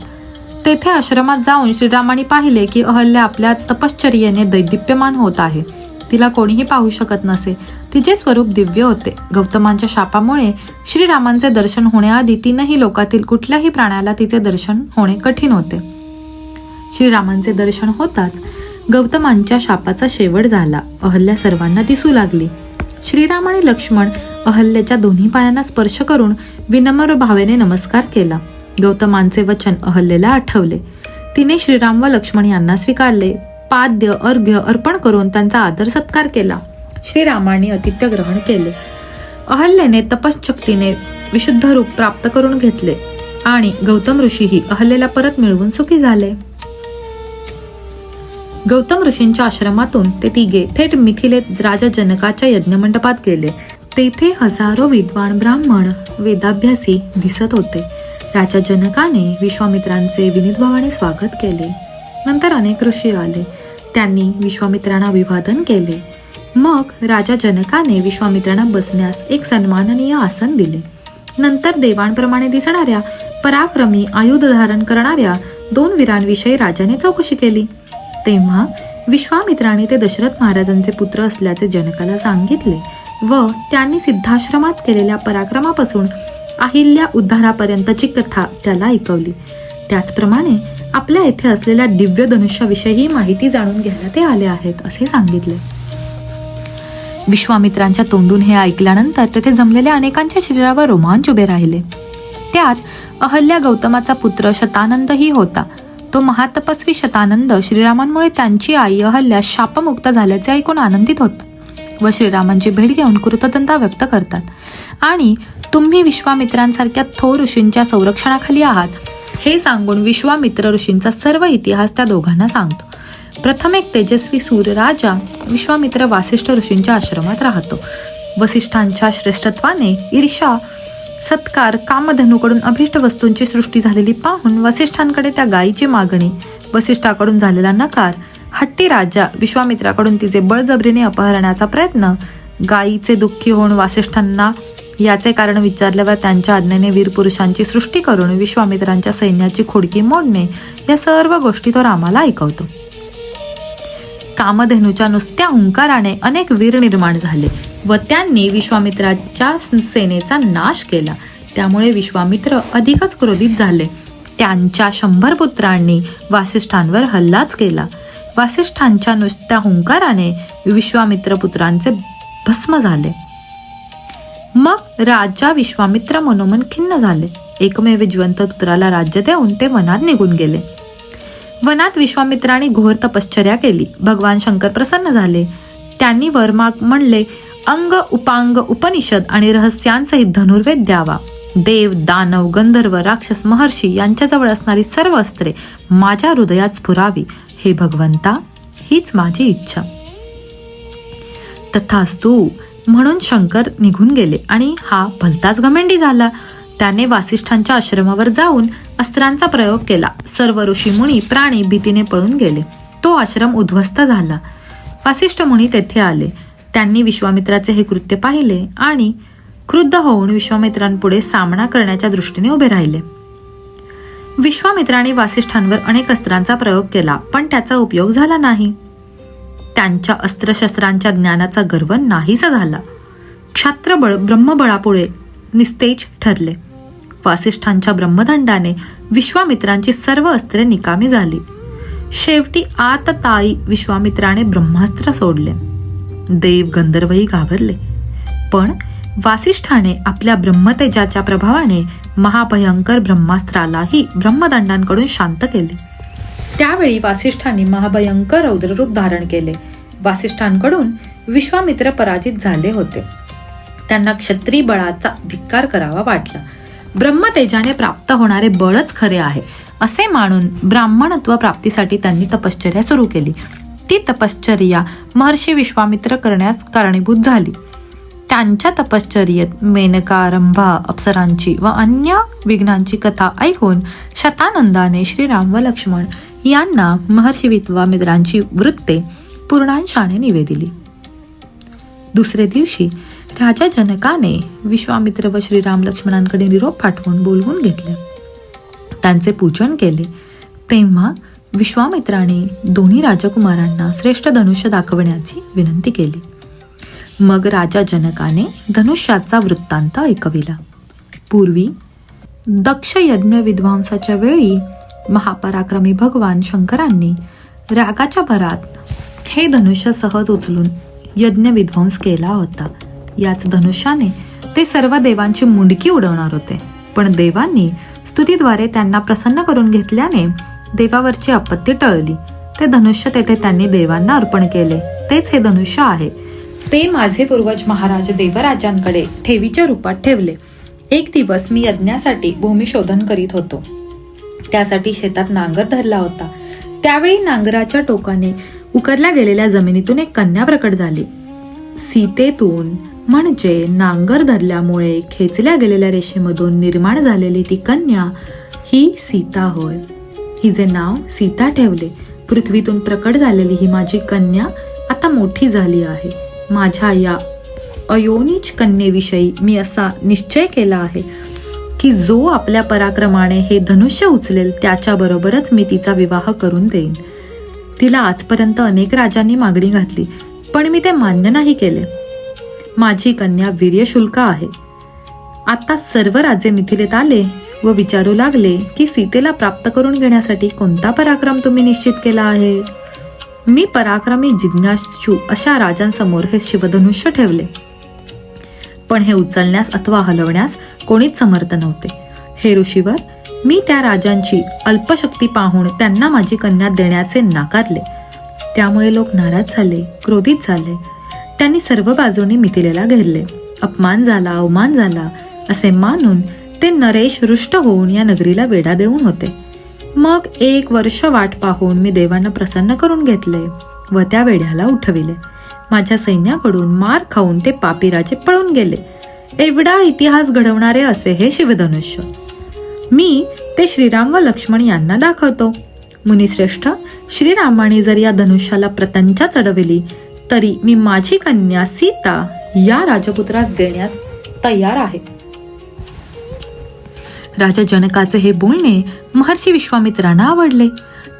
तेथे आश्रमात जाऊन श्रीरामांनी पाहिले की अहल्या आपल्या तपश्चर्येने दैदिप्यमान होत आहे. तिला कोणीही पाहू शकत नसे. तिचे स्वरूप दिव्य होते. गौतमांच्या शापामुळे श्रीरामांचे दर्शन होण्याआधी तीनही लोकातील कुठल्याही प्राण्याला तिचे दर्शन होणे कठीण होते. श्रीरामांचे दर्शन होताच गौतमांच्या शापाचा शेवट झाला. अहल्या सर्वांना दिसू लागली. श्रीराम आणि लक्ष्मण अहल्येच्या दोन्ही पायांना स्पर्श करून विनम्र भावेने नमस्कार केला. गौतमांचे वचन अहल्येला आठवले. तिने श्रीराम व लक्ष्मण यांना स्वीकारले. पाद्य अर्घ्य अर्पण करून त्यांचा आदर सत्कार केला. श्रीरामांनी आतिथ्य ग्रहण केले. अहल्येने तपश्चक्तीने विशुद्ध रूप प्राप्त करून घेतले आणि गौतम ऋषीही अहल्येला परत मिळवून सुखी झाले. गौतम ऋषींच्या आश्रमातून ते तिघे थेट मिथिलेत राजा जनकाच्या यज्ञमंडपात गेले. तेथे हजारो विद्वान ब्राह्मण वेदाभ्यासी दिसत होते. राजा जनकाने विश्वामित्रांचे विनीतभावाने स्वागत केले. नंतर अनेक ऋषी आले. त्यांनी विश्वामित्रांना अभिवादन केले. मग राजा जनकाने विश्वामित्रांना बसण्यास एक सन्माननीय आसन दिले. नंतर देवांप्रमाणे दिसणाऱ्या पराक्रमी आयुध धारण करणाऱ्या 2 वीरांविषयी राजाने चौकशी केली. तेव्हा विश्वामित्राने ते दशरथ महाराजांचे पुत्र असल्याचे जनकाला सांगितले व त्यांनी सिद्धाश्रमात केलेल्या पराक्रमापासून अहिल्या उद्धारापर्यंतची कथा त्याला ऐकवली. त्याचप्रमाणे आपल्या येथे असलेल्या दिव्य धनुष्याविषयी माहिती जाणून घ्यायला ते आले आहेत असे सांगितले. विश्वामित्रांच्या तोंडून हे ऐकल्यानंतर तेथे जमलेल्या अनेकांच्या शरीरावर रोमांच उभे राहिले. त्यात अहल्या गौतमाचा पुत्र शतानंदही होता. तो महातपस्वी शतानंद श्रीरामांमुळे त्यांची आई अहल्या शापमुक्त झाल्याचे ऐकून आनंदित होता व श्रीरामांची भेट घेऊन कृतज्ञता व्यक्त करतात आणि तुम्ही विश्वामित्रांसारख्या थोर ऋषींच्या संरक्षणाखाली आहात हे सांगून विश्वामित्र ऋषींचा सर्व इतिहास त्या दोघांना सांगतो. प्रथम एक तेजस्वी सूर राजा विश्वामित्र वासिष्ठ ऋषींच्या आश्रमात राहतो. वसिष्ठांच्या श्रेष्ठत्वाने ईर्ष्या सत्कार कामधेनूकडून अभिष्ट वस्तूंची सृष्टी झालेली पाहून वसिष्ठांकडे त्या गायीची मागणी, वसिष्ठाकडून झालेला नकार, हट्टी राजा विश्वामित्राकडून तिचे बळजबरीने अपहरण्याचा प्रयत्न, गायीचे दुःखी होऊन वासिष्ठांना याचे कारण विचारल्यावर त्यांच्या आज्ञेने वीरपुरुषांची सृष्टी करून विश्वामित्रांच्या सैन्याची खोडकी मोडणे, या सर्व गोष्टी तो रामाला ऐकवतो. कामधेनूच्या नुसत्या हुंकाराने अनेक वीर निर्माण झाले व त्यांनी विश्वामित्राच्या सेनेचा नाश केला. त्यामुळे विश्वामित्र अधिकच क्रोधित झाले. त्यांच्या 100 पुत्रांनी वासिष्ठांवर हल्लाच केला. वासिष्ठांच्या नुसत्या हुंकाराने विश्वामित्र पुत्रांचे भस्म झाले. मग राजा विश्वामित्र मनोमन खिन्न झाले. एकमेव जिवंत पुत्राला राज्य देऊन ते वनात निघून गेले. वनात विश्वामित्राने घोर तपश्चर्या केली. भगवान शंकर प्रसन्न झाले. त्यांनी वरमाग म्हणले, अंग उपांग उपनिषद आणि रहस्यांसहित धनुर्वेद द्यावा. देव दानव गंधर्व राक्षस महर्षी यांच्याजवळ असणारी सर्व अस्त्रे माझ्या हृदयात स्फुरावी. हे भगवंता, हीच माझी इच्छा. तथास्तु म्हणून शंकर निघून गेले आणि हा भलताच घमेंडी झाला. त्याने वासिष्ठांच्या आश्रमावर जाऊन अस्त्रांचा प्रयोग केला. सर्व ऋषीमुनी प्राणी भीतीने पळून गेले. तो आश्रम उद्ध्वस्त झाला. वासिष्ठ मुनी तेथे आले. त्यांनी विश्वामित्राचे हे कृत्य पाहिले आणि क्रुद्ध होऊन विश्वामित्रांपुढे सामना करण्याच्या दृष्टीने उभे राहिले. विश्वामित्राने वासिष्ठांवर अनेक अस्त्रांचा प्रयोग केला, पण त्याचा उपयोग झाला नाही. त्यांच्या अस्त्रशस्त्रांच्या ज्ञानाचा गर्व नाहीसा झाला. क्षात्रबळ ब्रह्मबळापुढे निस्तेज ठरले. वासिष्ठांच्या ब्रह्मदंडाने विश्वामित्रांची सर्व अस्त्रे निकामी झाली. शेवटी आततायी विश्वामित्राने ब्रह्मास्त्र सोडले. देव गंधर्वही घाबरले. पण वासिष्ठाने आपल्या ब्रह्मतेजाच्या प्रभावाने महाभयंकर ब्रह्मास्त्रालाही ब्रह्मदंडांकडून शांत केले. त्यावेळी वासिष्ठांनी महाभयंकर रौद्ररूप धारण केले. वासिष्ठांकडून विश्वामित्र पराजित झाले होते. त्यांना क्षत्रिय बळाचा धिक्कार करावा वाटला. ब्रह्मतेजाने प्राप्त होणारे बळच खरे आहे असे मानून ब्राह्मणत्व प्राप्तीसाठी त्यांनी तपश्चर्या सुरू केली. ती तपश्चर्या महर्षी विश्वामित्र करण्यास कारणीभूत झाली. त्यांच्या तपश्चर्येत मेनका, रंभा, अप्सरांची व अन्य विघ्नांची कथा ऐकून शतानंदाने श्रीराम व लक्ष्मण यांना महर्षी विश्वामित्रांची वृत्ते पूर्णांशाने निवेदिली. दुसरे दिवशी राजा जनकाने विश्वामित्र व श्रीराम लक्ष्मणांकडे निरोप पाठवून बोलवून घेतले. त्यांचे पूजन केले. तेव्हा विश्वामित्राने दोन्ही राजकुमारांना श्रेष्ठ धनुष्य दाखवण्याची विनंती केली. मग राजा जनकाने धनुष्याचा वृत्तांत ऐकविला. पूर्वी दक्ष यज्ञ विध्वंसाच्या वेळी महापराक्रमी भगवान शंकरांनी रागाच्या भरात हे धनुष्य सहज उचलून यज्ञ विध्वंस केला होता. याच धनुष्याने ते सर्व देवांची मुंडकी उडवणार होते, पण देवांनी स्तुतीद्वारे त्यांना प्रसन्न करून घेतल्याने देवावरची आपत्ती टळली. ते धनुष्य तेथे त्यांनी देवांना अर्पण केले. तेच हे धनुष्य आहे. ते माझे पूर्वज महाराज देवराजांकडे ठेवीच्या रूपात ठेवले. एक दिवस मी यज्ञासाठी भूमी शोधन करीत होतो. त्यासाठी शेतात नांगर धरला होता. त्यावेळी नांगराच्या टोकाने उकरल्या गेलेल्या जमिनीतून एक कन्या प्रकट झाली. सीतेतून म्हणजे नांगर धरल्यामुळे खेचल्या गेलेल्या रेषेमधून निर्माण झालेली ती कन्या ही सीता होय. हिचे नाव सीता ठेवले. पृथ्वीतून प्रकट झालेली ही माझी कन्या आता मोठी झाली आहे. माझ्या या अयोनिज कन्येविषयी मी असा निश्चय केला आहे की जो आपल्या पराक्रमाने हे धनुष्य उचलेल त्याच्याबरोबरच मी तिचा विवाह करून देईन. तिला आजपर्यंत अनेक राजांनी मागणी घातली, पण मी ते मान्य नाही केले. माझी कन्या वीर्यशुल्क आहे. आता सर्व राजे मिथिलेत आले व विचारू लागले की सीतेला प्राप्त करून घेण्यासाठी कोणता पराक्रम तुम्ही निश्चित केला आहे. मी पराक्रमी जिज्ञासू अशा राजांसमोर हे शिवधनुष्य ठेवले, पण हे उचलण्यास अथवा हलवण्यास कोणीच समर्थ नव्हते. हे ऋषीवर, मी त्या राजांची अल्पशक्ती पाहून त्यांना माझी कन्या देण्याचे नाकारले. त्यामुळे लोक नाराज झाले, क्रोधित झाले. त्यांनी सर्व बाजूनी मिथिलेला घेरले. अपमान झाला, अवमान झाला असे मानून ते नरेश रुष्ट होऊन या नगरीला वेढा देऊन होते. मग 1 वर्ष वाट पाहून मी देवांना प्रसन्न करून घेतले व त्या वेढ्याला उठविले. माझ्या सैन्याकडून मार खाऊन ते पापी राजे पळून गेले. एवढा इतिहास घडवणारे असे हे शिवधनुष्य. मी ते श्रीराम व लक्ष्मण यांना दाखवतो. मुनिश्रेष्ठ, श्रीरामाने जर या धनुष्याला प्रत्यंचा चढविली तरी मी माझी कन्या सीता या राजपुत्रास देण्यास तयार आहे. राजा जनकाचे हे बोलणे महर्षी विश्वामित्रांना आवडले.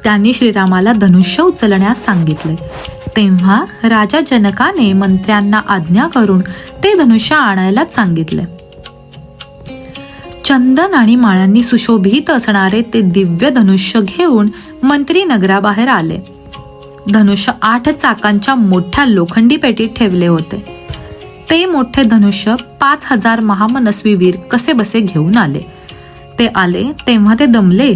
त्यांनी श्रीरामाला धनुष्य उचलण्यास सांगितले. तेव्हा राजा जनकाने मंत्र्यांना आज्ञा करून ते धनुष्य आणायलाच सांगितले. चंदन आणि माळांनी सुशोभित असणारे ते दिव्य धनुष्य घेऊन मंत्री नगराबाहेर आले. धनुष्य 8 चाकांच्या मोठ्या लोखंडी पेटीत ठेवले होते. ते मोठे धनुष्य 5000 महामनस्वी वीर कसे बसे घेऊन आले. ते आले तेव्हा ते दमले.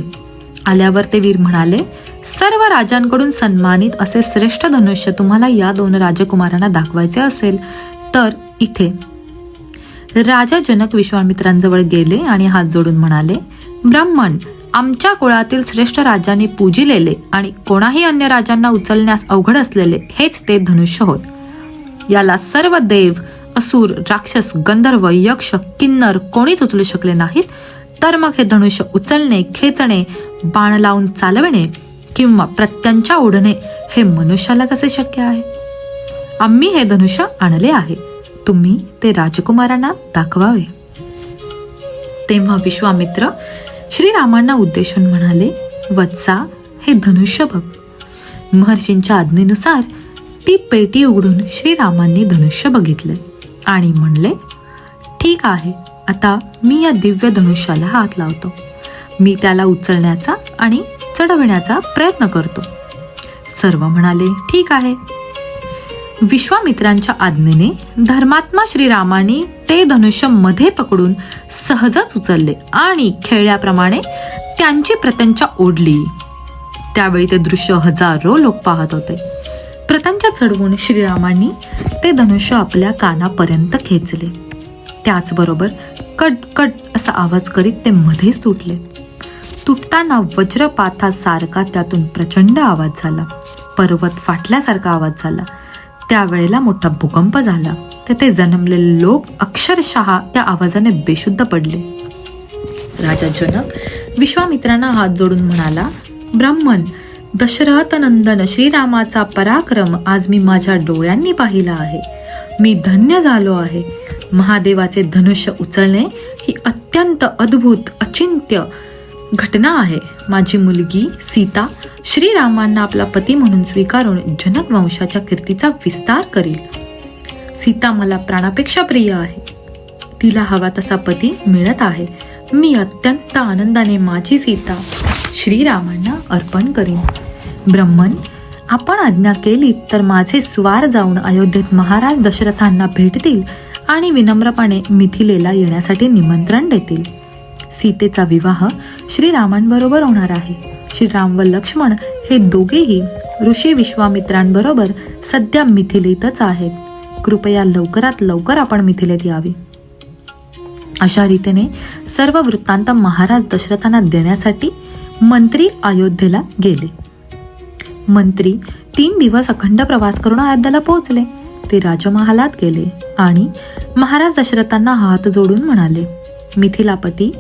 आल्यावर ते वीर म्हणाले, सर्व राजांकडून सन्मानित असे श्रेष्ठ धनुष्य तुम्हाला या 2 राजकुमारांना दाखवायचे असेल तर इथे. राजा जनक विश्वामित्रांजवळ गेले आणि हात जोडून म्हणाले, ब्राह्मण, आमच्या कुळातील श्रेष्ठ राजांनी पूजिलेले आणि कोणाही अन्य राजांना उचलण्यास अवघड असलेले हेच ते धनुष्य होत. याला सर्व देव, असुर, राक्षस, गंधर्व, यक्ष, किन्नर कोणीच उचलू शकले नाहीत. तर मग हे धनुष्य उचलणे, खेचणे, बाण लावून चालवणे किंवा प्रत्यांच्या ओढणे हे मनुष्याला कसे शक्य आहे? आम्ही हे धनुष्य आणले आहे, तुम्ही ते राजकुमारांना दाखवावे. तेव्हा विश्वामित्र श्रीरामांना उद्देशून म्हणाले, वत्सा, हे धनुष्य बघ. महर्षींच्या आज्ञेनुसार ती पेटी उघडून श्रीरामांनी धनुष्य बघितले आणि म्हणले, ठीक आहे, आता मी या दिव्य धनुष्याला हात लावतो. मी त्याला उचलण्याचा आणि चढविण्याचा प्रयत्न करतो. सर्व म्हणाले, ठीक आहे. विश्वामित्रांच्या आज्ञेने धर्मात्मा श्रीरामांनी ते धनुष्य मध्ये पकडून सहजच उचलले आणि खेळल्याप्रमाणे त्यांची प्रत्यंचा ओढली. त्यावेळी ते दृश्य हजारो लोक पाहत होते. प्रत्यंचा चढवून श्रीरामांनी ते धनुष्य आपल्या कानापर्यंत खेचले. त्याचबरोबर कट कट असा आवाज करीत ते मध्येच तुटले. तुटताना वज्रपातासारखा त्यातून प्रचंड आवाज झाला. पर्वत फाटल्यासारखा आवाज झाला. त्यावेळेला मोठा भूकंप झाला. तेथे जन्मलेले लोक अक्षरशः त्या आवाजाने बेशुद्ध पडले. राजा जनक विश्वामित्रांना हात जोडून म्हणाला, ब्राह्मण, दशरथ नंदन श्रीरामाचा पराक्रम आज मी माझ्या डोळ्यांनी पाहिला आहे. मी धन्य झालो आहे. महादेवाचे धनुष्य उचलणे ही अत्यंत अद्भुत अचिंत्य घटना आहे. माझी मुलगी सीता श्रीरामांना आपला पती म्हणून स्वीकारून जनक वंशाच्या कीर्तीचा विस्तार करील. सीता मला प्राणापेक्षा प्रिय आहे. तिला हवा तसा पती मिळत आहे. मी अत्यंत आनंदाने माझी सीता श्रीरामांना अर्पण करीन. ब्राह्मण, आपण आज्ञा केली तर माझे स्वार जाऊन अयोध्येत महाराज दशरथांना भेटतील आणि विनम्रपणे मिथिलेला येण्यासाठी निमंत्रण देतील. सीतेचा विवाह श्रीरामांबरोबर होणार आहे. श्रीराम व लक्ष्मण हे दोघेही ऋषी विश्वामित्रांबरोबर सध्या मिथिलेतच आहेत. कृपया लवकरात लवकर आपण मिथिलेत यावे. अशा रीतीने सर्व वृत्तांत महाराज दशरथांना देण्यासाठी मंत्री अयोध्येला गेले. मंत्री 3 दिवस अखंड प्रवास करून अयोध्येला पोहोचले. ते राजमहालात गेले आणि महाराज दशरथांना हात जोडून म्हणाले, मिथिलापती,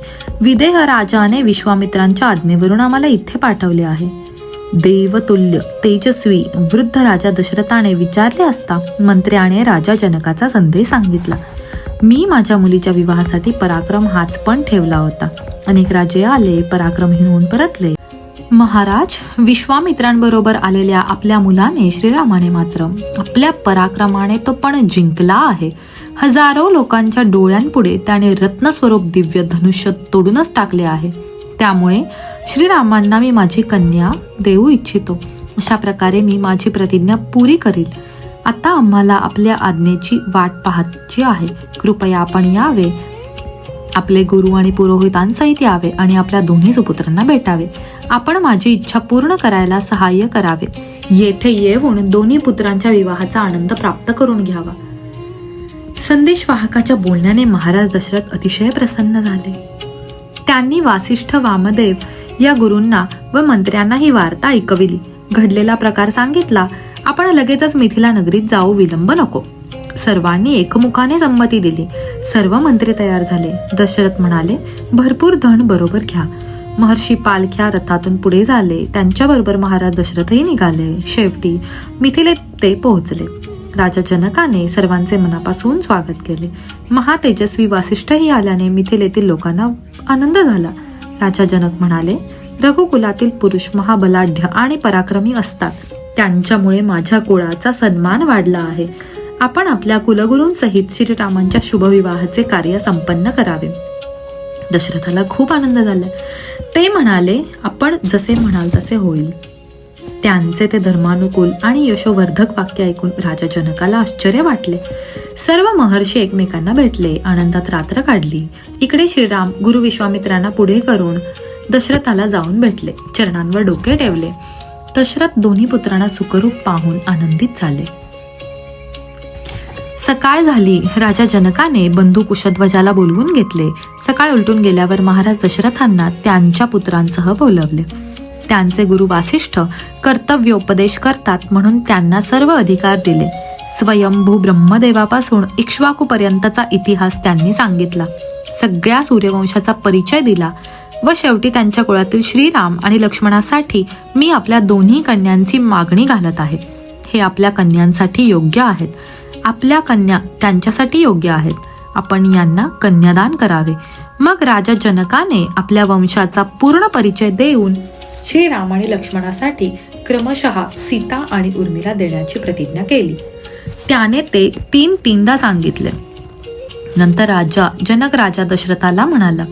विदेह राजाने विश्वामित्रांच्या आज्ञेवरून आम्हाला इथे पाठवले आहे. देवतुल्य तेजस्वी वृद्ध राजा दशरथाने विचारले असता मंत्र्याने राजा जनकाचा संदेश सांगितला. मी माझ्या मुलीच्या विवाहासाठी पराक्रम हाच पण ठेवला होता. अनेक राजे आले, पराक्रमहीन होऊन परतले. महाराज, विश्वामित्रांबरोबर आलेल्या आपल्या मुलाने श्रीरामाने मात्र आपल्या पराक्रमाने तो पण जिंकला आहे. हजारो लोकांच्या डोळ्यांपुढे त्याने रत्नस्वरूप दिव्य धनुष्य तोडूनच टाकले आहे. त्यामुळे श्रीरामांना मी माझी कन्या देऊ इच्छितो. अशा प्रकारे मी माझी प्रतिज्ञा पुरी करील. आता आम्हाला आपल्या आज्ञेची वाट पाहायची आहे. कृपया आपण यावे. आपले गुरु आणि पुरोहितांसहित यावे आणि आपल्या दोन्ही सुपुत्रांना भेटावे. आपण माझी इच्छा पूर्ण करायला सहाय्य करावे. येथे येऊन दोन्ही पुत्रांच्या विवाहाचा आनंद प्राप्त करून घ्यावा. संदेशवाहकाच्या बोलण्याने महाराज दशरथ अतिशय प्रसन्न झाले. त्यांनी वासिष्ठ वामदेव या गुरूंना व मंत्र्यांना ही वार्ता ऐकविली. घडलेला प्रकार सांगितला. आपण लगेचच मिथिला नगरीत जाऊ, विलंब नको. सर्वांनी एकमुखाने संमती दिली. सर्व मंत्री तयार झाले. दशरथ म्हणाले, भरपूर धन बरोबर घ्या. महर्षी पालख्या रथातून पुढे झाले. त्यांच्याबरोबर महाराज दशरथही निघाले. शेवटी मिथिलेत ते पोहोचले. राजा जनकाने सर्वांचे मनापासून स्वागत केले. महातेजस्वी वासिष्ठही आल्याने मिथिलेतील लोकांना आनंद झाला. राजा जनक म्हणाले, रघुकुलातील पुरुष महाबलाढ्य आणि पराक्रमी असतात. त्यांच्यामुळे माझ्या कुळाचा सन्मान वाढला आहे. आपण आपल्या कुलगुरूंसहित श्रीरामांच्या शुभविवाहाचे कार्य संपन्न करावे. दशरथाला खूप आनंद झाला. ते म्हणाले, आपण जसे म्हणाल तसे होईल. त्यांचे ते धर्मानुकूल आणि यशोवर्धक वाक्य ऐकून राजा जनकाला आश्चर्य वाटले. सर्व महर्षी एकमेकांना भेटले. आनंदात रात्र काढली. इकडे श्रीराम गुरु विश्वामित्रांना पुढे करून दशरथाला जाऊन भेटले. चरणांवर डोके ठेवले. दशरथ दोन्ही पुत्रांना सुखरूप पाहून आनंदित झाले. सकाळ झाली. राजा जनकाने बंधू कुशध्वजाला बोलवून घेतले. सकाळ उलटून गेल्यावर महाराज दशरथांना त्यांच्या पुत्रांसह बोलवले. त्यांचे गुरु वासिष्ठ कर्तव्योपदेश करतात म्हणून त्यांना सर्व अधिकार दिले. स्वयंभू ब्रह्मदेवापासून इक्ष्वाकू पर्यंतचा इतिहास त्यांनी सांगितला. सगळ्या सूर्यवंशाचा परिचय दिला व शेवटी त्यांच्या कुळातील श्रीराम आणि लक्ष्मणासाठी मी आपल्या दोन्ही कन्यांची मागणी घालत आहे. हे आपल्या कन्यांसाठी योग्य आहेत. आपल्या कन्या त्यांच्यासाठी योग्य आहेत. आपण यांना कन्यादान करावे. मग राजा जनकाने आपल्या वंशाचा पूर्ण परिचय देऊन श्रीराम आणि लक्ष्मणासाठी क्रमशः सीता आणि उर्मिला देण्याची प्रतिज्ञा केली. त्याने ते तीनदा सांगितले. नंतर जनक राजा दशरथाला म्हणाला,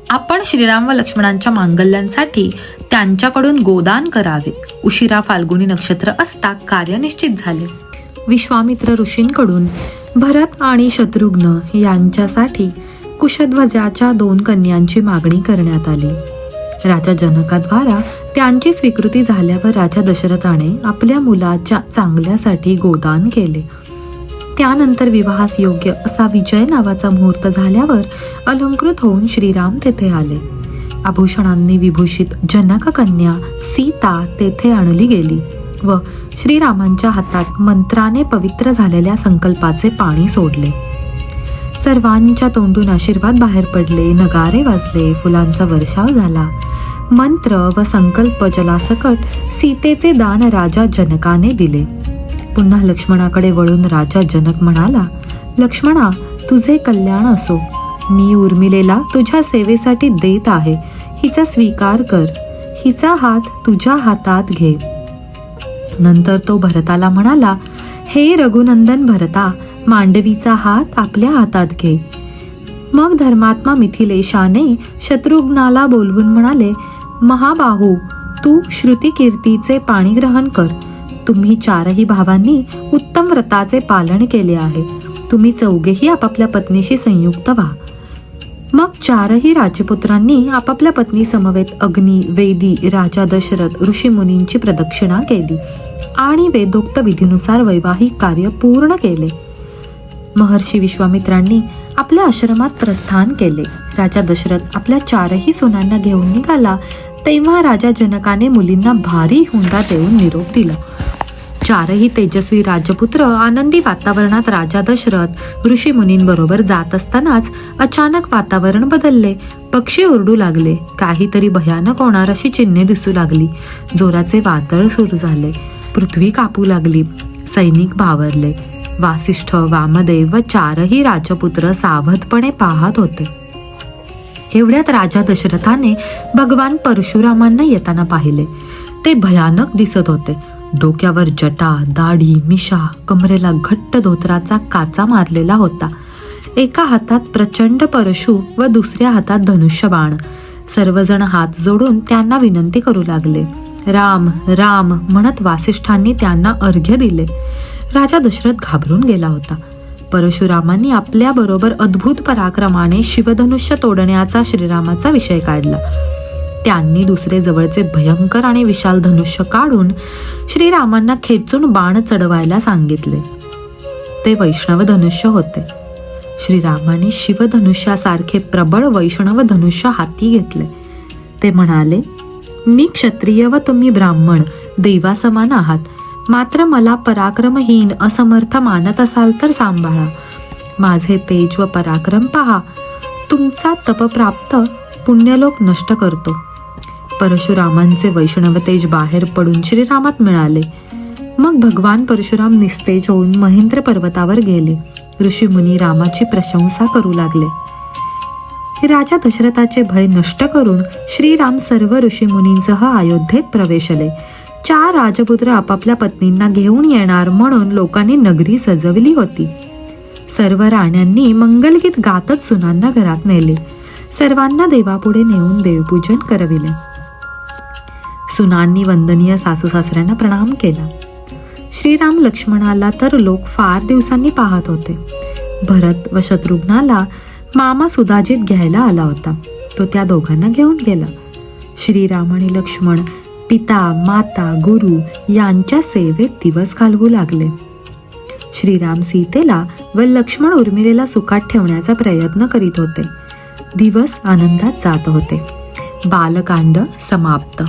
आपण श्रीराम व लक्ष्मणांच्या मांगल्यांसाठी त्यांच्याकडून गोदान करावे. उशिरा फाल्गुनी नक्षत्र असता कार्य निश्चित झाले. विश्वामित्र ऋषींकडून भरत आणि शत्रुघ्न यांच्यासाठी कुशध्वजाच्या 2 कन्यांची मागणी करण्यात आली. राजा जनकाद्वारा त्यांची स्वीकृती झाल्यावर राजा दशरथाने आपल्या मुलाच्या चांगल्यासाठी गोदान केले. त्यानंतर विवाहास योग्य असा विजय नावाचा मुहूर्त झाल्यावर अलंकृत होऊन श्रीराम तेथे आले. आभूषणांनी विभूषित जनक कन्या सीता तेथे आणली गेली व श्रीरामांच्या हातात मंत्राने पवित्र झालेल्या संकल्पाचे पाणी सोडले. सर्वांच्या तोंडून आशीर्वाद बाहेर पडले, नगारे वाजले, फुलांचा वर्षाव झाला. मंत्र व संकल्प जलासकट सीतेचे दान राजा जनकाने दिले. पुन्हा लक्ष्मणाकडे वळून राजा जनक म्हणाला, लक्ष्मणा, तुझे कल्याण असो. मी उर्मिलेला तुझ्या सेवेसाठी देत आहे. हिचा स्वीकार कर. हिचा हात तुझ्या हातात घे. नंतर तो भरताला म्हणाला, हे रघुनंदन भरता, मांडवीचा हात आपल्या हातात घे. मग धर्मात्मा मिथिलेशाने शत्रुघ्नाला बोलवून म्हणाले, महाबाहू, तू श्रुतिकीर्तीचे पाणी ग्रहण कर. तुम्ही 4ही भावांनी उत्तम व्रताचे पालन केले आहे. तुम्ही 4घेही आपापल्या पत्नीशी संयुक्त व्हा. मग 4ही राजपुत्रांनी आपापल्या पत्नी समवेत अग्नी, वेदी, राजा दशरथ, ऋषीमुनींची प्रदक्षिणा केली आणि वेदोक्त विधीनुसार वैवाहिक कार्य पूर्ण केले. महर्षी विश्वामित्रांनी आपल्या आश्रमात प्रस्थान केले. राजा दशरथ आपल्या 4ही सुनांना घेऊन निघाला तेव्हा राजा जनकाने मुलींना भारी हुंडा देऊन निरोप दिला. 4ही तेजस्वी राजपुत्र आनंदी वातावरणात राजा दशरथ ऋषीमुनींबरोबर जात असतानाच अचानक वातावरण बदलले. पक्षी ओरडू लागले. काहीतरी भयानक होणार अशी चिन्हे दिसू लागली. जोराचे वादळ सुरू झाले. पृथ्वी कापू लागली. सैनिक बावरले. वासिष्ठ, वामदेव व 4ही राजपुत्र सावधपणे पाहत होते. एवढ्यात राजा दशरथाने भगवान परशुरामांना येताना पाहिले. ते भयानक दिसत होते. डोक्यावर जटा, दाढी, मिशा, कमरेला घट्ट धोतराचा काचा मारलेला होता. एका हातात प्रचंड परशु व दुसऱ्या हातात धनुष्यबाण. सर्वजण हात जोडून त्यांना विनंती करू लागले. राम राम म्हणत वासिष्ठांनी त्यांना अर्घ्य दिले. राजा दशरथ घाबरून गेला होता. परशुरामांनी आपल्या बरोबर अद्भुत पराक्रमाने शिवधनुष्य तोडण्याचा श्रीरामाचा विषय काढला. त्यांनी दुसरे जवळचे भयंकर आणि विशाल धनुष्य काढून श्रीरामांना खेचून बाण चढवायला सांगितले. ते वैष्णव धनुष्य होते. श्रीरामाने शिवधनुष्यासारखे प्रबळ वैष्णव धनुष्य हाती घेतले. ते म्हणाले, मी क्षत्रिय व तुम्ही ब्राह्मण, देवासमान आहात. मात्र मला पराक्रमहीन, असमर्थ मानत असाल तर सांभाळा. माझे तेज व पराक्रम पहा. तुमचा तपप्राप्त पुण्यलोक नष्ट करतो. परशुरामांचे वैष्णव तेज बाहेर पडून श्रीरामात मिळाले. मग भगवान परशुराम निस्तेज होऊन महेंद्र पर्वतावर गेले. ऋषीमुनी रामाची प्रशंसा करू लागले. राजा दशरथाचे भय नष्ट करून श्रीराम सर्व ऋषीमुनींसह अयोध्येत प्रवेशले. 4 राजपुत्र आपापल्या पत्नींना घेऊन येणार म्हणून लोकांनी नगरी सजवली होती. सर्व राण्यांनी मंगलगीत गातच सुनांना घरात नेले. सर्वांना देवापुढे नेऊन देवपूजन करविले. सुनांनी वंदनीय सासू सासऱ्यांना प्रणाम केला. श्रीराम लक्ष्मणाला तर लोक फार दिवसांनी पाहत होते. भरत व शत्रुघ्नाला मामा सुदाजित घ्यायला आला होता. तो त्या दोघांना घेऊन गेला. श्रीराम आणि लक्ष्मण पिता, माता, गुरु यांच्या सेवेत दिवस घालवू लागले. श्रीराम सीतेला व लक्ष्मण उर्मिलेला सुखात ठेवण्याचा प्रयत्न करीत होते. दिवस आनंदात जात होते. बालकांड समाप्त.